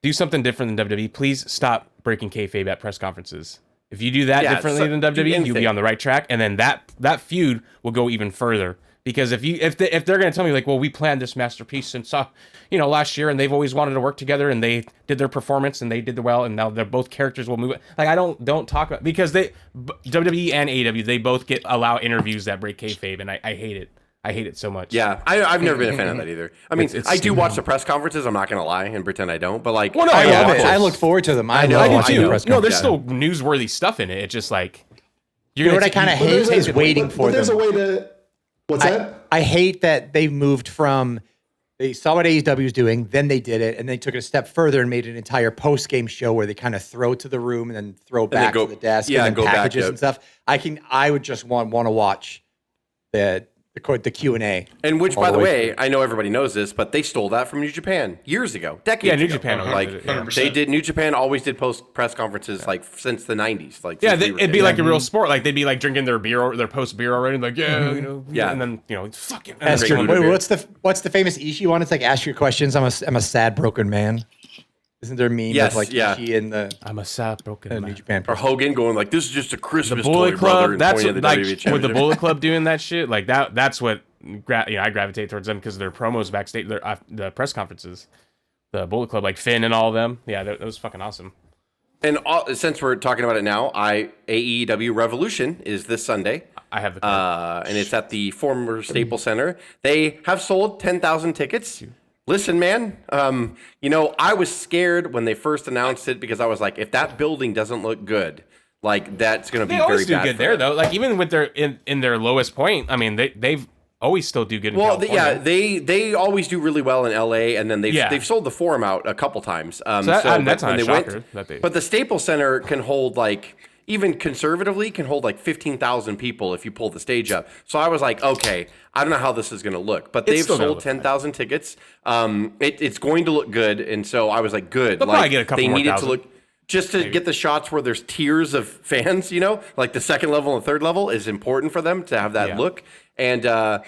do something different than WWE. Please stop breaking kayfabe at press conferences. If you do that differently than WWE, you'll be on the right track, and then that feud will go even further Because if they're going to tell me like, well, we planned this masterpiece since last year, and they've always wanted to work together, and they did their performance, and they did well, and now they're both characters will move. Like I don't talk about, because WWE and AEW, they both allow interviews that break kayfabe, and I hate it. I hate it so much. Yeah, I've never been a fan of that either. I mean, I do watch the press conferences. I'm not going to lie and pretend I don't. But like, well, no, I love it. I look forward to them. I do too. Press no, there's still newsworthy stuff in it. It's just like you know what I kind of hate is waiting for them. There's a way to. What's that? I hate that they moved from. They saw what AEW was doing, then they did it, and they took it a step further and made an entire post-game show where they kind of throw to the room and then throw back to the desk and then go packages back and stuff. I would just want to watch the Q&A. And which, by the way, I know everybody knows this, but they stole that from New Japan years ago, decades ago. New Japan. They did. New Japan always did post press conferences like since the 90s. Like it'd be like a real sport. Like they'd be like drinking their beer, their post beer already. Like and then fucking. What's the famous Ishii one? It's like ask your questions. I'm a sad broken man. Isn't there a meme of like Ishii in the? I'm a sad broken man. New Japan. Or Hogan going like, "This is just a Christmas the Bullet toy, Club, brother." That's what, like with the WWE Bullet Club doing that shit. Like that. That's what. I gravitate towards them because of their promos backstage, the press conferences, the Bullet Club, like Finn and all of them. Yeah, that was fucking awesome. And since we're talking about it now, AEW Revolution is this Sunday. I have the card. And it's at the former Staples Center. They have sold 10,000 tickets. Listen, man, I was scared when they first announced it because I was like, if that building doesn't look good, like that's going to be very bad. They always do good there, though. Like even with their in their lowest point, I mean, they've always still do good in California. They always do really well in LA, and then they've sold the Forum out a couple times. That's not a shocker. But the Staples Center can hold even conservatively can hold like 15,000 people if you pull the stage up. So I was like, okay, I don't know how this is going to look, but they've sold 10,000 tickets. It's going to look good, and so I was like, good. They'll probably get a couple more thousand. To look. Just to get the shots where there's tiers of fans, like the second level and third level is important for them to have that look. And no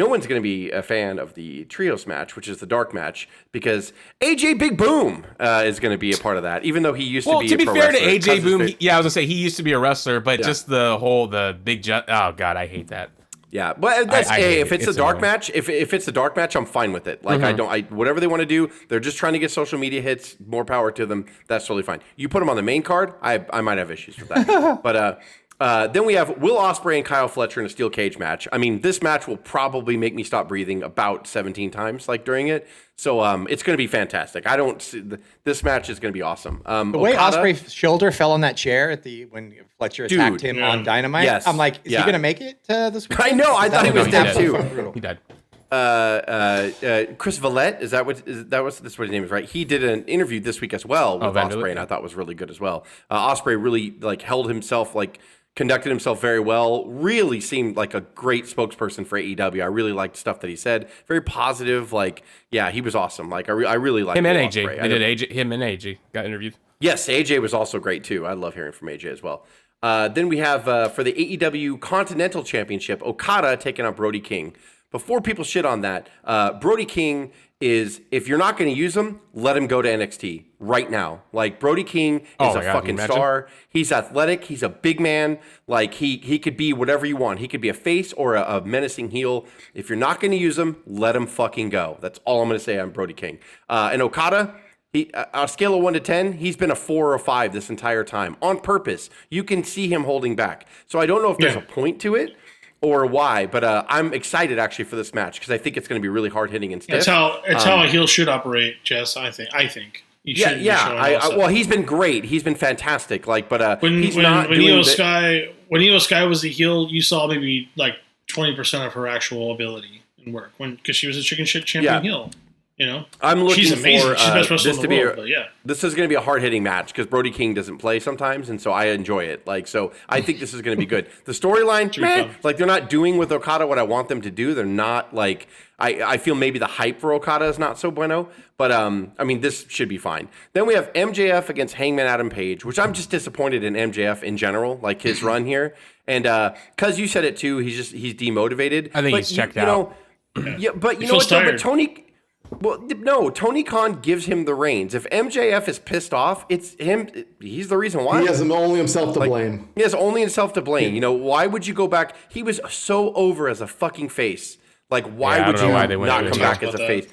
one's going to be a fan of the trios match, which is the dark match, because AJ Big Boom is going to be a part of that, even though he used to be a pro wrestler. Well, to be fair to AJ Boom, I was going to say he used to be a wrestler, but just the big oh God, I hate that. Yeah, but that's if it's a dark match, if it's a dark match, I'm fine with it. Like whatever they want to do, they're just trying to get social media hits. More power to them. That's totally fine. You put them on the main card, I might have issues with that. But then we have Will Ospreay and Kyle Fletcher in a steel cage match. I mean, this match will probably make me stop breathing about 17 times, like during it. So it's going to be fantastic. This match is going to be awesome. The way Ospreay's shoulder fell on that chair when Fletcher attacked him on Dynamite, yes, I'm like, is he going to make it to this weekend? I know. I thought he was dead too. He died. Chris Vallette, that's what his name is, right? He did an interview this week as well with Ospreay, and I thought was really good as well. Ospreay really held himself conducted himself very well, really seemed like a great spokesperson for AEW. I really liked stuff that he said. Very positive. He was awesome. I really liked him and AJ. Him and AJ got interviewed. Yes, AJ was also great too. I love hearing from AJ as well. Then we have for the AEW Continental Championship, Okada taking on Brody King. Before people shit on that, Brody King is, if you're not going to use him, let him go to NXT right now. Brody King is a fucking star. He's athletic. He's a big man. He could be whatever you want. He could be a face or a menacing heel. If you're not going to use him, let him fucking go. That's all I'm going to say on Brody King. And Okada, on a scale of 1 to 10, he's been a 4 or a 5 this entire time on purpose. You can see him holding back. So I don't know if there's a point to it or why, but I'm excited actually for this match because I think it's going to be really hard hitting and stiff. It's how a heel should operate, Jess. I think. Well, he's been great. He's been fantastic. When he's when Io Sky was the heel, you saw maybe 20% of her actual ability and work because she was a chicken shit champion heel. I'm looking she's amazing. for she's the best wrestler this in the world. This is going to be a hard hitting match because Brody King doesn't play sometimes, and so I enjoy it. So I think this is going to be good. The storyline, they're not doing with Okada what I want them to do. They're not I feel maybe the hype for Okada is not so bueno, but this should be fine. Then we have MJF against Hangman Adam Page, which I'm just disappointed in MJF in general, his run here, and because you said it too, he's demotivated. I think he's checked out. But you know what? But Well, no, Tony Khan gives him the reins. If MJF is pissed off, it's him. He's the reason why. He has only himself to blame. He has only himself to blame. You know, why would you go back? He was so over as a fucking face. Like, why would you not come back as a face?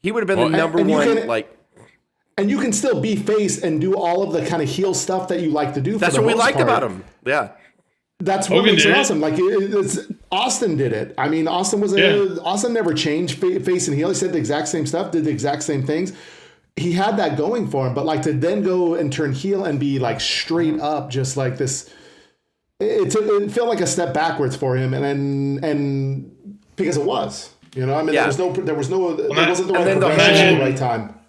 He would have been the number one, And you can still be face and do all of the kind of heel stuff that you like to do. That's what we liked about him. Yeah. That's what makes it awesome. Like Austin did it. I mean, Austin never changed face and heel. He said the exact same stuff, did the exact same things. He had that going for him, but like to then go and turn heel and be like straight up, just like this, it felt like a step backwards for him. And because it was, you know, I mean, there wasn't the right time.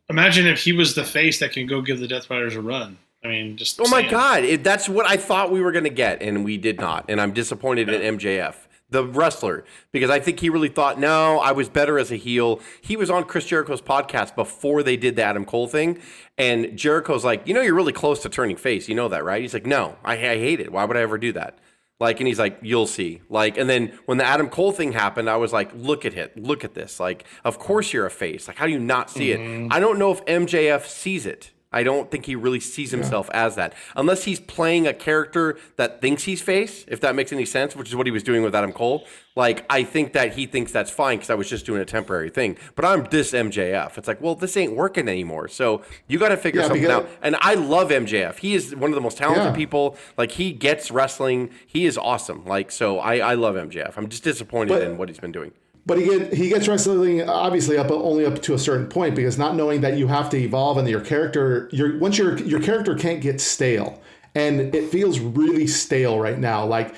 Imagine if he was the face that can go give the Death Riders a run. I mean, just my God, that's what I thought we were going to get, and we did not. And I'm disappointed in MJF, the wrestler, because I think he really thought, no, I was better as a heel. He was on Chris Jericho's podcast before they did the Adam Cole thing, and Jericho's like, you know, you're really close to turning face. You know that, right? He's like, no, I hate it. Why would I ever do that? Like, and he's like, you'll see. Like, and then when the Adam Cole thing happened, I was like, look at it. Look at this. Like, of course you're a face. Like, how do you not see it? I don't know if MJF sees it. I don't think he really sees himself as that. Unless he's playing a character that thinks he's face, if that makes any sense, which is what he was doing with Adam Cole. Like, I think that he thinks that's fine because I was just doing a temporary thing. But I'm this MJF. It's like, well, this ain't working anymore. So you got to figure something out. And I love MJF. He is one of the most talented people. Like, he gets wrestling. He is awesome. Like, so I love MJF. I'm just disappointed in what he's been doing. But he gets wrestling obviously only up to a certain point, because not knowing that you have to evolve and your character, once your character can't get stale, and it feels really stale right now. Like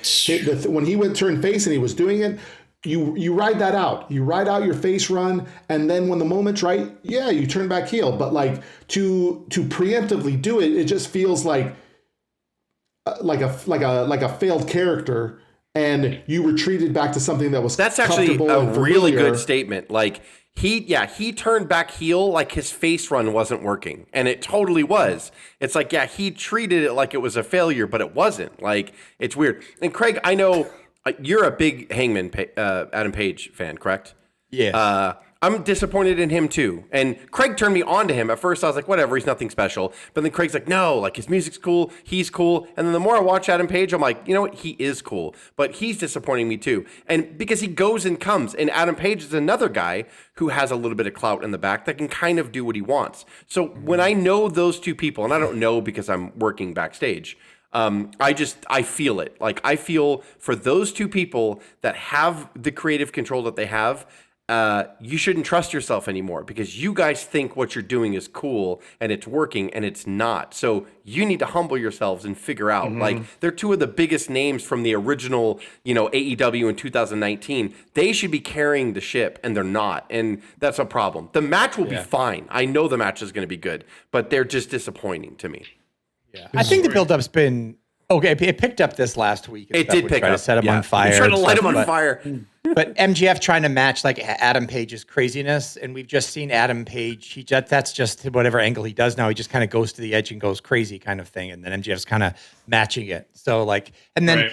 when he turned face and he was doing it, you ride that out. You ride out your face run, and then when the moment's right, you turn back heel. But like to preemptively do it, it just feels like a failed character. And you retreated back to something that was that's actually a really good statement. Like he turned back heel like his face run wasn't working, and it totally was. It's like he treated it like it was a failure, but it wasn't. Like, it's weird. And Craig, I know you're a big Hangman Adam Page fan, correct? Yeah. I'm disappointed in him too. And Craig turned me on to him. At first I was like, whatever, he's nothing special. But then Craig's like, no, like his music's cool, he's cool. And then the more I watch Adam Page, I'm like, you know what, he is cool. But he's disappointing me too. And because he goes and comes. And Adam Page is another guy who has a little bit of clout in the back that can kind of do what he wants. So when I know those two people, and I don't know because I'm working backstage, I feel it. Like, I feel for those two people that have the creative control that they have, you shouldn't trust yourself anymore because you guys think what you're doing is cool and it's working and it's not. So you need to humble yourselves and figure out, like, they're two of the biggest names from the original, AEW in 2019. They should be carrying the ship and they're not. And that's a problem. The match will be fine. I know the match is going to be good, but they're just disappointing to me. Yeah. I think the build-up's been okay. It picked up this last week. It did pick up. To set him on fire. Trying to light him on fire. But MJF trying to match like Adam Page's craziness, and we've just seen Adam Page. That's just whatever angle he does now. He just kind of goes to the edge and goes crazy, kind of thing. And then MJF's kind of matching it. So like, and then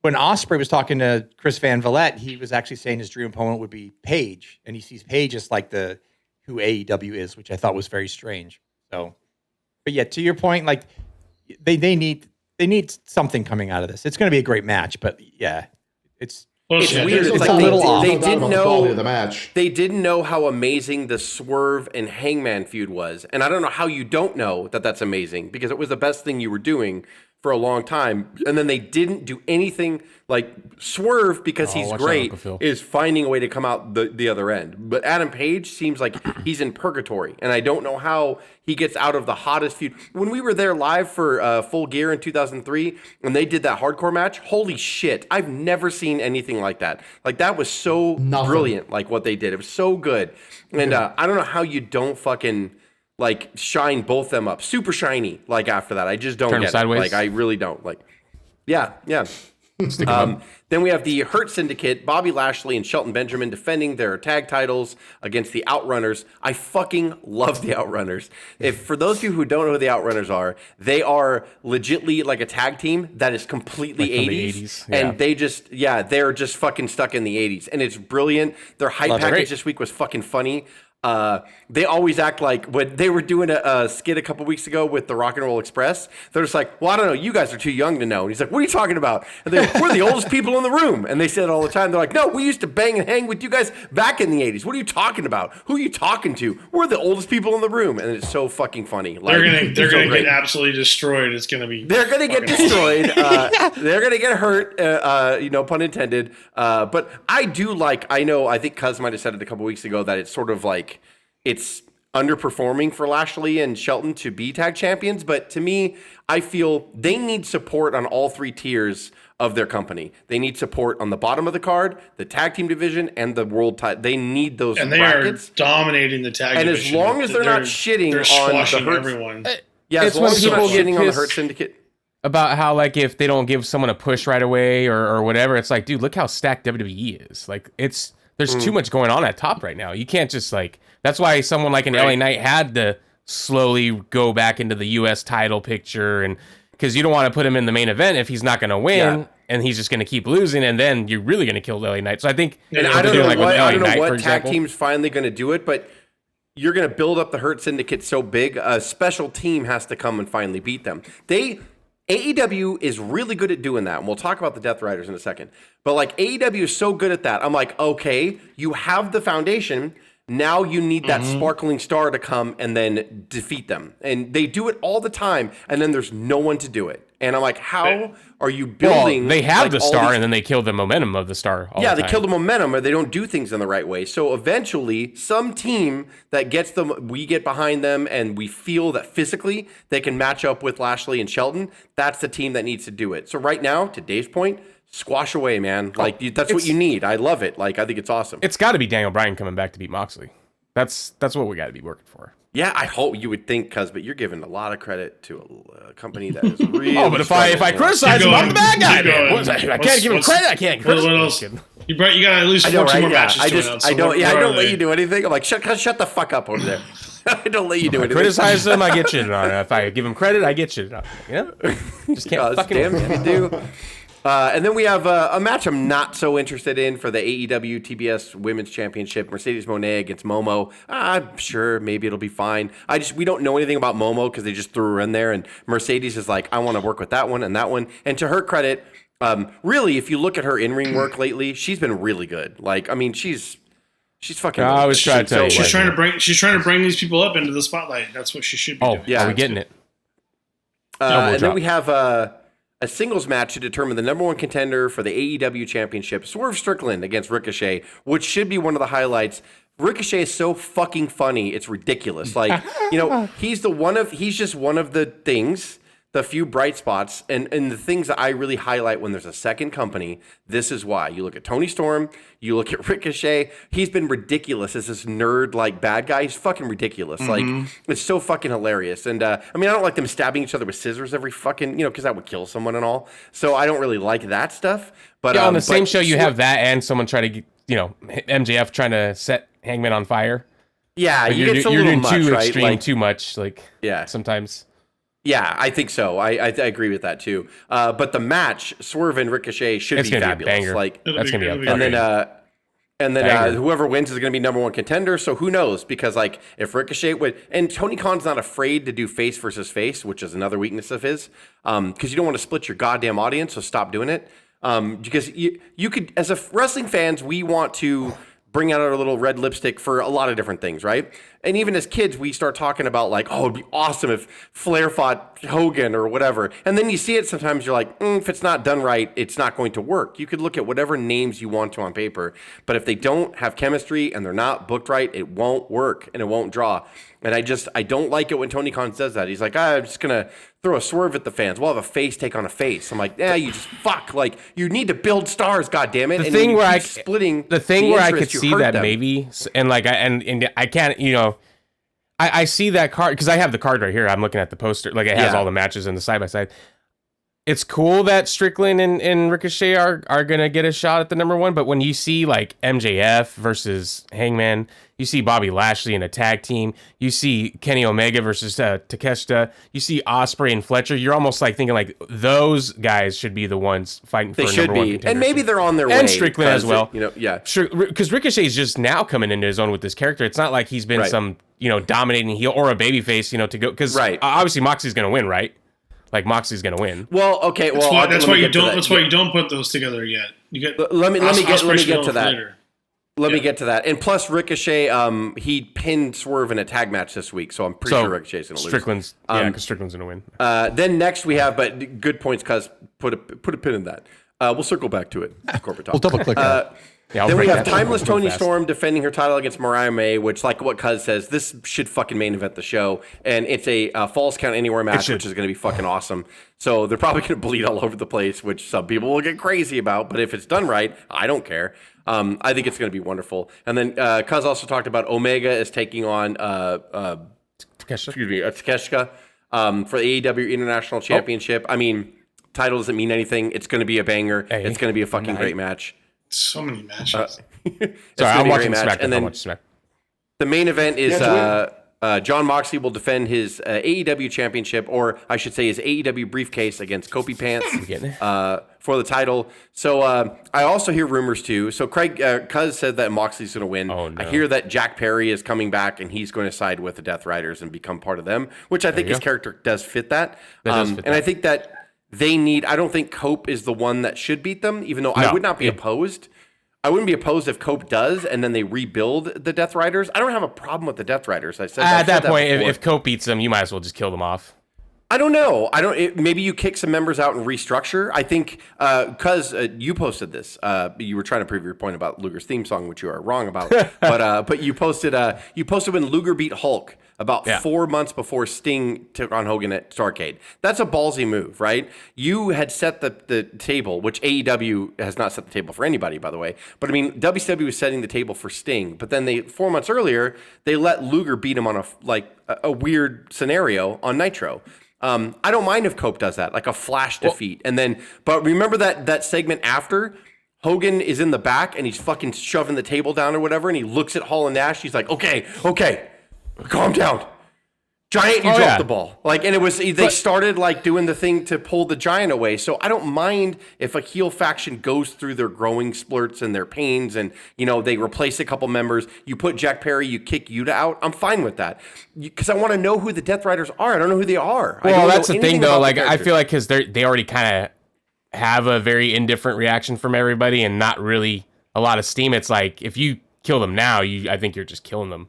when Ospreay was talking to Chris Van Vliet, he was actually saying his dream opponent would be Page, and he sees Page as like who AEW is, which I thought was very strange. So, but yeah, to your point, like they need something coming out of this. It's going to be a great match, but yeah. It's weird. It's like a little off. They didn't know the match. They didn't know how amazing the Swerve and Hangman feud was, and I don't know how you don't know that that's amazing because it was the best thing you were doing for a long time. And then they didn't do anything like Swerve because he's great is finding a way to come out the other end. But Adam Page seems like he's in purgatory, and I don't know how he gets out of the hottest feud. When we were there live for Full Gear in 2003 and they did that hardcore match, holy shit, I've never seen anything like that. Like, that was so brilliant, like what they did. It was so good. And I don't know how you don't fucking like shine both them up super shiny like after that. I just don't get it. Like, I really don't. Like, yeah Stick 'em up. Then we have the Hurt Syndicate, Bobby Lashley and Shelton Benjamin defending their tag titles against the Outrunners. I fucking love the Outrunners. For those of you who don't know who the Outrunners are, they are legitly like a tag team that is completely Like from the 80s. 80s, yeah. And they're just fucking stuck in the 80s. And it's brilliant. Their hype That's package great. this week was fucking funny. They always act like when they were doing a skit a couple weeks ago with the Rock and Roll Express, they're just like, well, I don't know, you guys are too young to know. And he's like, what are you talking about? And they're like, we're the oldest people in the room. And they say it all the time. They're like, no, we used to bang and hang with you guys back in the 80s. What are you talking about? Who are you talking to? We're the oldest people in the room. And it's so fucking funny. Like, They're so gonna great. get absolutely destroyed. It's gonna be. They're going to get destroyed. They're going to get hurt, pun intended. But I do like, I think Cuz might have said it a couple weeks ago that it's sort of like, it's underperforming for Lashley and Shelton to be tag champions. But to me, I feel they need support on all three tiers of their company. They need support on the bottom of the card, the tag team division, and the world title. They need those And they brackets. are dominating the tag And division. as long as they're not shitting they're on the squashing Hurt, everyone. yeah, as It's long when as they're not people get shitting on the pissed. Hurt Syndicate. About how, like, if they don't give someone a push right away or whatever, it's like, dude, look how stacked WWE is. Like, there's too much going on at top right now. You can't just, like, that's why someone like an LA Knight had to slowly go back into the US title picture, and because you don't want to put him in the main event if he's not going to win, and he's just going to keep losing, and then you're really going to kill LA Knight. So I think, And I don't know what tag team's finally going to do it, but you're going to build up the Hurt Syndicate so big, a special team has to come and finally beat them. AEW is really good at doing that, and we'll talk about the Death Riders in a second. But like AEW is so good at that. I'm like, okay, you have the foundation. Now you need that sparkling star to come and then defeat them. And they do it all the time, and then there's no one to do it. And I'm like, how are you building? Well, they have like, the star, and then they kill the momentum of the star. They kill the momentum, or they don't do things in the right way. So eventually, some team that gets them, we get behind them, and we feel that physically they can match up with Lashley and Shelton. That's the team that needs to do it. So right now, to Dave's point, squash away, man. Like that's what you need. I love it. Like I think it's awesome. It's got to be Daniel Bryan coming back to beat Moxley. That's what we got to be working for. Yeah, I hope you would think, but you're giving a lot of credit to a company that is really. But if I criticize him, I'm the bad guy. Man. I can't give him credit. I can't What criticize else? him. You got at least I know, 14 right? more Yeah, matches. I don't let you do anything. I'm like, shut the fuck up over there. I don't let you do anything. Criticize him, I get shitted on. If I give him credit, I get shitted on. Yeah, just can't fucking damn if you do. And then we have a match I'm not so interested in for the AEW TBS Women's Championship. Mercedes Moné against Momo. I'm sure maybe it'll be fine. We don't know anything about Momo because they just threw her in there. And Mercedes is like, I want to work with that one and that one. And to her credit, really, if you look at her in-ring work lately, she's been really good. Like, I mean, she's fucking. I was trying to tell you. She's trying to bring these people up into the spotlight. That's what she should be doing. Yeah, are we getting it? And then we have a singles match to determine the number one contender for the AEW Championship, Swerve Strickland against Ricochet, which should be one of the highlights. Ricochet is so fucking funny, it's ridiculous. Like, he's just one of the things, the few bright spots, and the things that I really highlight when there's a second company. This is why. You look at Tony Storm, you look at Ricochet, he's been ridiculous as this nerd, like, bad guy. He's fucking ridiculous. Like, it's so fucking hilarious. And, I don't like them stabbing each other with scissors every fucking, because that would kill someone and all. So I don't really like that stuff. But on the same show, you have that and someone trying to, MJF trying to set Hangman on fire. Yeah, Like, you're doing much, too right? extreme, Like, too much. Like, yeah, sometimes. Yeah, I think so. I agree with that too. But the match, Swerve and Ricochet, should It's be gonna fabulous. be a banger. Like, That's gonna be a and then banger. whoever wins is going to be number one contender. So who knows? Because like if Ricochet would, and Tony Khan's not afraid to do face versus face, which is another weakness of his, because you don't want to split your goddamn audience. So stop doing it. Because you could, as a wrestling fans, we want to bring out our little red lipstick for a lot of different things, right? And even as kids, we start talking about like, oh, it'd be awesome if Flair fought Hogan or whatever. And then you see it sometimes, you're like, if it's not done right, it's not going to work. You could look at whatever names you want to on paper, but if they don't have chemistry and they're not booked right, it won't work and it won't draw. And I don't like it when Tony Khan says that. He's like, I'm just going to throw a swerve at the fans. We'll have a face take on a face. I'm like, you just fuck. Like, you need to build stars, goddammit. The thing where I could interest, see that them. maybe, and like, and I can't, I see that card because I have the card right here. I'm looking at the poster, like it has all the matches in the side by side. it's cool that Strickland and Ricochet are gonna get a shot at the number one, but when you see like MJF versus Hangman, you see Bobby Lashley in a tag team, you see Kenny Omega versus Takeshita, you see Ospreay and Fletcher, you're almost like thinking like those guys should be the ones fighting for They a should number one be, contender. and maybe they're on their way. And Strickland as well. Sure, because Ricochet is just now coming into his own with this character. It's not like he's been some dominating heel or a babyface to go because obviously Moxley's gonna win, right? Like Moxley's gonna win. Well, okay. Well, that's why you don't. That's why you don't put those together yet. You get. Let me get to that. Later. Let me get to that. And plus, Ricochet, he pinned Swerve in a tag match this week, so I'm pretty sure Ricochet's gonna lose. Because Strickland's gonna win. Then next we have, but good points, cuz put a pin in that. We'll circle back to it. Corporate talk. We'll double click that. Then we have Timeless Tony Storm defending her title against Mariah May, which, like what Cuz says, this should fucking main event the show. And it's a Falls Count Anywhere match, which is going to be fucking awesome. So they're probably going to bleed all over the place, which some people will get crazy about. But if it's done right, I don't care. I think it's going to be wonderful. And then Cuz also talked about Omega is taking on Takeshita for the AEW International Championship. I mean, title doesn't mean anything. It's going to be a banger. It's going to be a fucking great match. So many matches. Sorry, I'm watching Smackdown. And then the main event is John Moxley will defend his AEW championship, or I should say his AEW briefcase against Kopi Pants for the title. So I also hear rumors too. So Craig Cuz said that Moxley's going to win. Oh, no. I hear that Jack Perry is coming back and he's going to side with the Death Riders and become part of them, which I think his character does fit that. And I think that they need. I don't think Cope is the one that should beat them, even though I would not be opposed. I wouldn't be opposed if Cope does, and then they rebuild the Death Riders. I don't have a problem with the Death Riders. I said at that point, if Cope beats them, you might as well just kill them off. I don't know. Maybe you kick some members out and restructure. I think because you posted this. You were trying to prove your point about Luger's theme song, which you are wrong about. but you posted when Luger beat Hulk about 4 months before Sting took on Hogan at Starrcade. That's a ballsy move, right? You had set the table, which AEW has not set the table for anybody, by the way. But I mean, WCW was setting the table for Sting. But then 4 months earlier, they let Luger beat him on a weird scenario on Nitro. I don't mind if Cope does that, like a flash defeat. But remember that segment after? Hogan is in the back and he's fucking shoving the table down or whatever, and he looks at Hall and Nash. He's like, okay, calm down. Giant, you dropped the ball. And it was, they started doing the thing to pull the Giant away. So I don't mind if a heel faction goes through their growing splurts and their pains and, they replace a couple members. You put Jack Perry, you kick Yuta out. I'm fine with that. Because I want to know who the Death Riders are. I don't know who they are. Well, that's the thing, though. I feel like because they already kind of have a very indifferent reaction from everybody and not really a lot of steam. It's like, if you kill them now, I think you're just killing them.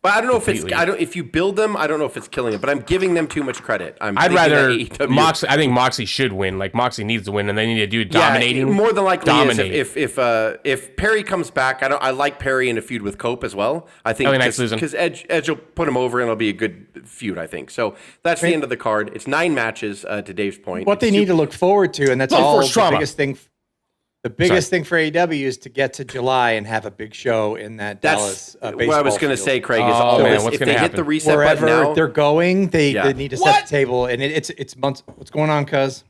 But I don't know if you build them, I don't know if it's killing it, but I'm giving them too much credit. I'd rather Moxley. I think Moxley should win. Moxley needs to win, and they need to do dominating. Yeah, more than likely, if Perry comes back, I like Perry in a feud with Cope as well. I think because Edge will put him over, and it'll be a good feud. I think so. That's the end of the card. It's 9 matches. To Dave's point, what they need to look forward to, and that's all the biggest thing. The biggest thing for AEW is to get to July and have a big show in that Dallas baseball what I was going to say, Craig, is if they hit the reset wherever button now, they're going, they need to set the table. And it's months. What's going on, cuz?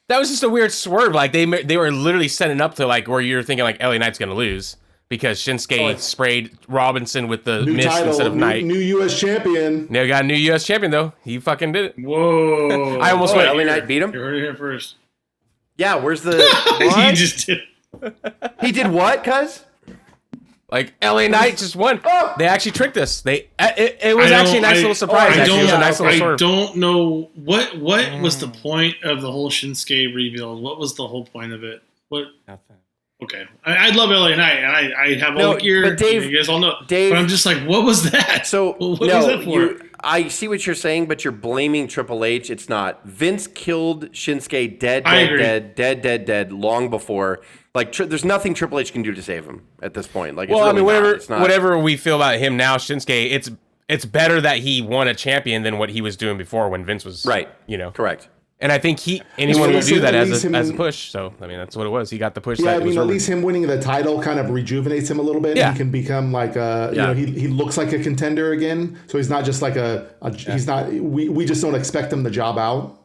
That was just a weird swerve. They were literally setting up to where you're thinking LA Knight's going to lose because Shinsuke sprayed Robinson with the new mist title, instead of Knight. New U.S. champion. They got a new U.S. champion, though. He fucking did it. Whoa. I almost went. LA Knight beat him? You heard it here first. Yeah, where's the... He just did. He did what, cuz? LA Knight just won. They actually tricked us. It was actually a nice little surprise. It was a nice little swerve. I don't know what was the point of the whole Shinsuke rebuild. What was the whole point of it? What? Nothing. Okay, I love LA Knight, and I have all the gear. But Dave, you guys all know. But I'm just what was that? So what was that for? I see what you're saying, but you're blaming Triple H. It's not. Vince killed Shinsuke dead, long before. There's nothing Triple H can do to save him at this point. Whatever we feel about him now, Shinsuke, it's better that he won a champion than what he was doing before when Vince was right. Correct. And I think anyone will do that as a push. So that's what it was. He got the push. Yeah, at least him winning the title kind of rejuvenates him a little bit. Yeah. He can become he looks like a contender again. So he's not just he's not. We just don't expect him to job out.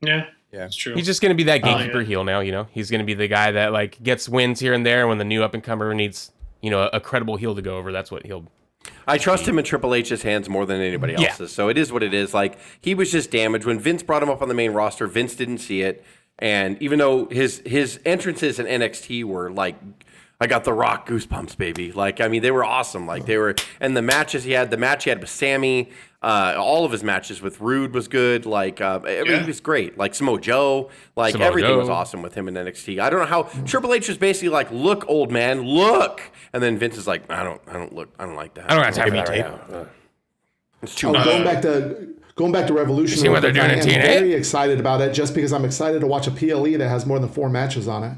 Yeah. Yeah. It's true. He's just going to be that gatekeeper yeah. heel now, you know? He's going to be the guy that, like, gets wins here and there when the new up-and-comer needs, you know, a credible heel to go over. That's what he'll... I trust him in Triple H's hands more than anybody else's. Yeah. So it is what it is. Like, he was just damaged. When Vince brought him up on the main roster, Vince didn't see it. And even though his entrances in NXT were like, I got the Rock goosebumps, baby. Like, I mean, they were awesome. Like, they were, and the matches he had with Sammy, all of his matches with Rude was good. Like, he was great. Like Samoa Joe, like everything was awesome with him in NXT. I don't know how Triple H was basically like, look, old man, look. And then Vince is like, I don't like that. I don't have time for that right now. It's too Going back to Revolution. See what they're doing in TNA? I'm very excited about it just because I'm excited to watch a PLE that has more than 4 matches on it.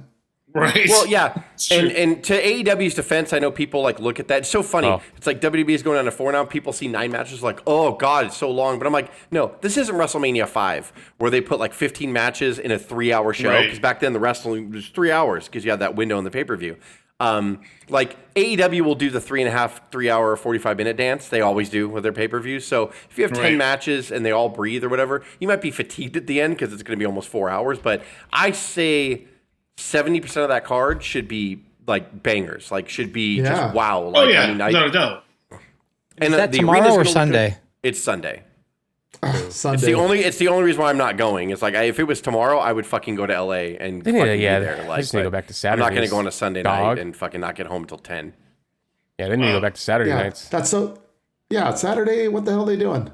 Right. Well, yeah, and to AEW's defense, I know people like look at that. It's so funny. Oh. It's like WWE is going on to 4 now. People see 9 matches, like, oh god, it's so long. But I'm like, no, this isn't WrestleMania 5 where they put like 15 matches in a 3-hour show. Because back then the wrestling was 3 hours because you had that window in the pay-per-view. Like AEW will do the 3.5, 3-hour, 45-minute dance. They always do with their pay-per-views. So if you have 10 matches and they all breathe or whatever, you might be fatigued at the end because it's going to be almost 4 hours. But I say 70% of that card should be like bangers, like should be just wow. Like, I mean, no doubt. And Is that the tomorrow arena's or gonna look Sunday? good. It's Sunday. Sunday. It's the only reason why I'm not going. It's like if it was tomorrow, I would fucking go to LA and fucking be there. Like, I just need to go back to Saturday. I'm not going to go on a Sunday night and fucking not get home until 10. Yeah, they need to go back to Saturday nights. That's so. Yeah, Saturday. What the hell are they doing?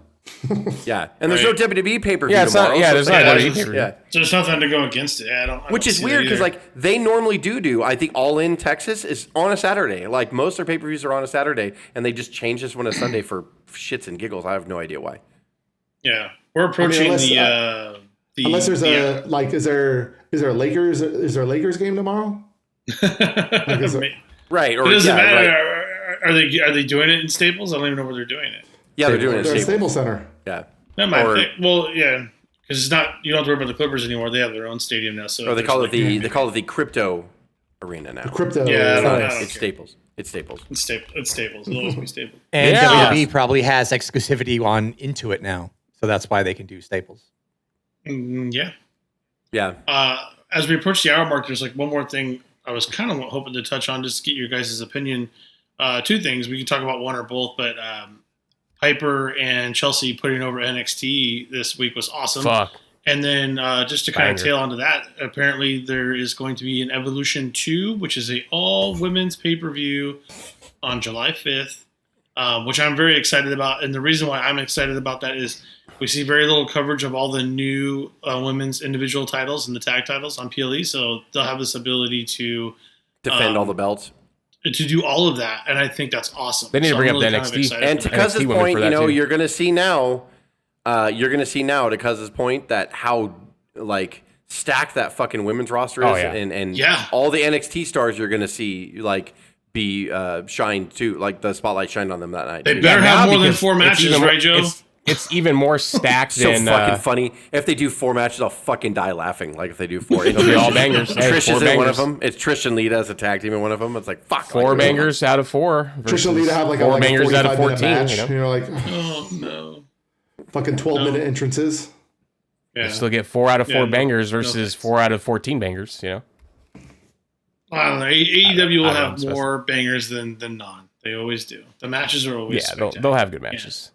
Yeah, and there's no WWE pay-per-view Yeah, tomorrow. there's not WWE pay-per-view. Yeah. There's nothing to go against it. I don't Which is see weird that because either. like they normally do. I think All In Texas is on a Saturday. Like most of their pay-per-views are on a Saturday, and they just change this one to Sunday for shits and giggles. I have no idea why. Yeah, we're approaching unless there's a like, is there a Lakers game tomorrow? Right, or it doesn't matter. Right. Are they doing it in Staples? I don't even know where they're doing it. Yeah, they're doing it They're at a Staples. Staples Center. Yeah. That might be. Well, yeah, because it's not. You don't have to worry about the Clippers anymore. They have their own stadium now. So they call it the crypto arena now. Crypto. Yeah, It's Staples. It's Staples. It's Staples. It'll always be Staples. And Yeah. WWE probably has exclusivity on Intuit now, so that's why they can do Staples. Yeah. Yeah. As we approach the hour mark, there's like one more thing I was kind of hoping to touch on, just to get your guys' opinion. 2 things. We can talk about one or both, but Piper and Chelsea putting over NXT this week was awesome. Fuck. And then just to kind of tail onto that, apparently there is going to be an Evolution 2, which is a all-women's pay-per-view on July 5th, which I'm very excited about. And the reason why I'm excited about that is we see very little coverage of all the new women's individual titles and the tag titles on PLE, so they'll have this ability to Defend all the belts. to do all of that, and I think that's awesome. They need to bring I'm up the kind of NXT. excited And for to that. Cuz's women point, for that too. you're going to see now. To Cuz's point that how like stacked that fucking women's roster is, Oh, yeah. and Yeah. all the NXT stars you're going to see like be shined too, like the spotlight shined on them that night. They too. better now have more than because 4 it's matches, even more- right, Joe? It's even more stacked So than fucking funny. If they do 4 matches, I'll fucking die laughing. Like if they do 4, It'll be all bangers. Hey, Trish 4 is in one of bangers. them. It's Trish and Lita as a tag team in one of them. It's like fuck. 4 like, bangers out of 4. Trish and Lita have like 4 a bangers out of 45-minute 14. match. You know? You're like Oh no! fucking 12-minute entrances. Yeah. Still get 4 out of 4 Yeah, bangers no versus thanks. 4 out of 14 bangers. You know. I don't know. AEW will I don't have know, more bangers than non. They always do. The matches are always Yeah, spectacular. they'll have good matches.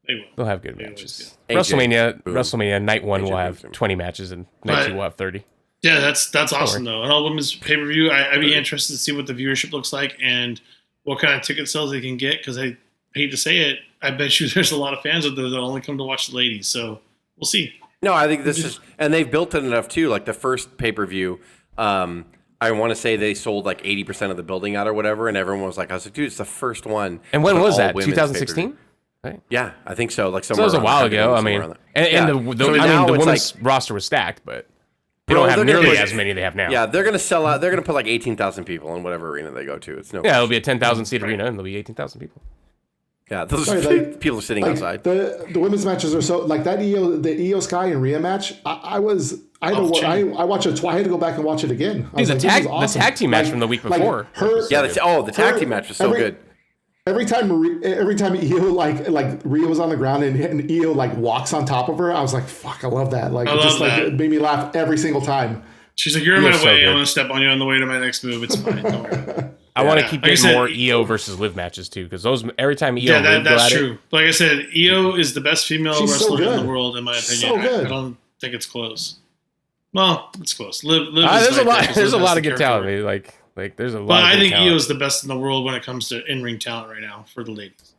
They will. They'll have good They always matches. AJ, boom. WrestleMania night 1 will AJ have boom. 20 matches and night But- 2 will have 30. Yeah, that's awesome though. An all women's pay per view. I'd be interested to see what the viewership looks like and what kind of ticket sales they can get. Because I hate to say it, I bet you there's a lot of fans out there that only come to watch the ladies. So we'll see. No, I think this is, and they've built it enough too. Like the first pay per view, I want to say they sold like 80% of the building out or whatever, and everyone was like, I was like, dude, it's the first one. And when of was all that? women's 2016? pay-per-view. Yeah, I think so. Like So somewhere it was a around while that. ago. I Somewhere mean, around that. and Yeah. the So I now mean, the it's women's like- roster was stacked, but they Bro, don't have they're gonna nearly put- as many they have now. Yeah, they're gonna sell out. They're gonna put like 18,000 people in whatever arena they go to. It's no. Yeah, it'll be a 10,000 seat arena, and there'll be 18,000 people. Yeah, those Sorry, like- people are sitting Like outside. the women's matches are so like that the Io Sky and Rhea match. I watched it. I had to go back and watch it again. I Dude, was the like, this is awesome. tag team match Like- from the week like before. her- Yeah, the tag team match was so every- good. every time Io like Rhea was on the ground and Io like walks on top of her, I was like, fuck, I love that. Like, it made me laugh every single time. She's like, you're in my so way. good. I'm gonna step on you on the way to my next move. It's fine. Don't worry. I want to keep Like I getting said, more EO versus Liv matches too, because those every time EO Yeah, and Liv go that's at true. Like I said, Io is the best female She's so wrestler in good. the world, in my opinion. So good. I don't think it's close. Well, it's close. Liv there's is a right lot. there 'cause There's a Liv lot has of the good talent. character. Man. Like there's a lot. But of I good think talent. Io is the best in the world when it comes to in-ring talent right now for the ladies.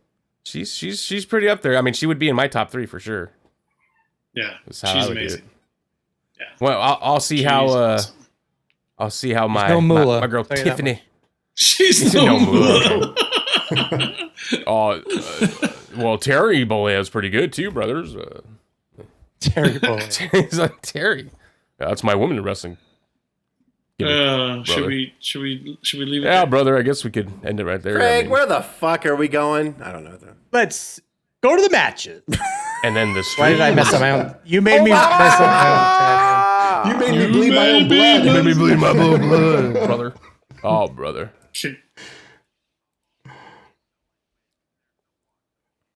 She's pretty up there. I mean, she would be in my top 3 for sure. Yeah, That's how she's I would do amazing. it. Yeah. Well, I'll see She's how awesome. I'll see how my no Moolah, my girl tell you that Tiffany. She's No no Moolah. Moolah. Well, Terry Bollea's pretty good too, brothers. Terrible. He's like Terry. Yeah, that's my woman in wrestling. Give me- Should brother. we leave it? Yeah, there? brother. I guess we could end it right there. Craig, I mean, where the fuck are we going? I don't know. Let's go to the matches. and then the Why did I mess up my own? You made me mess up my own tag. You made me bleed my own blood. You made me bleed my blood, brother. Oh, brother. Can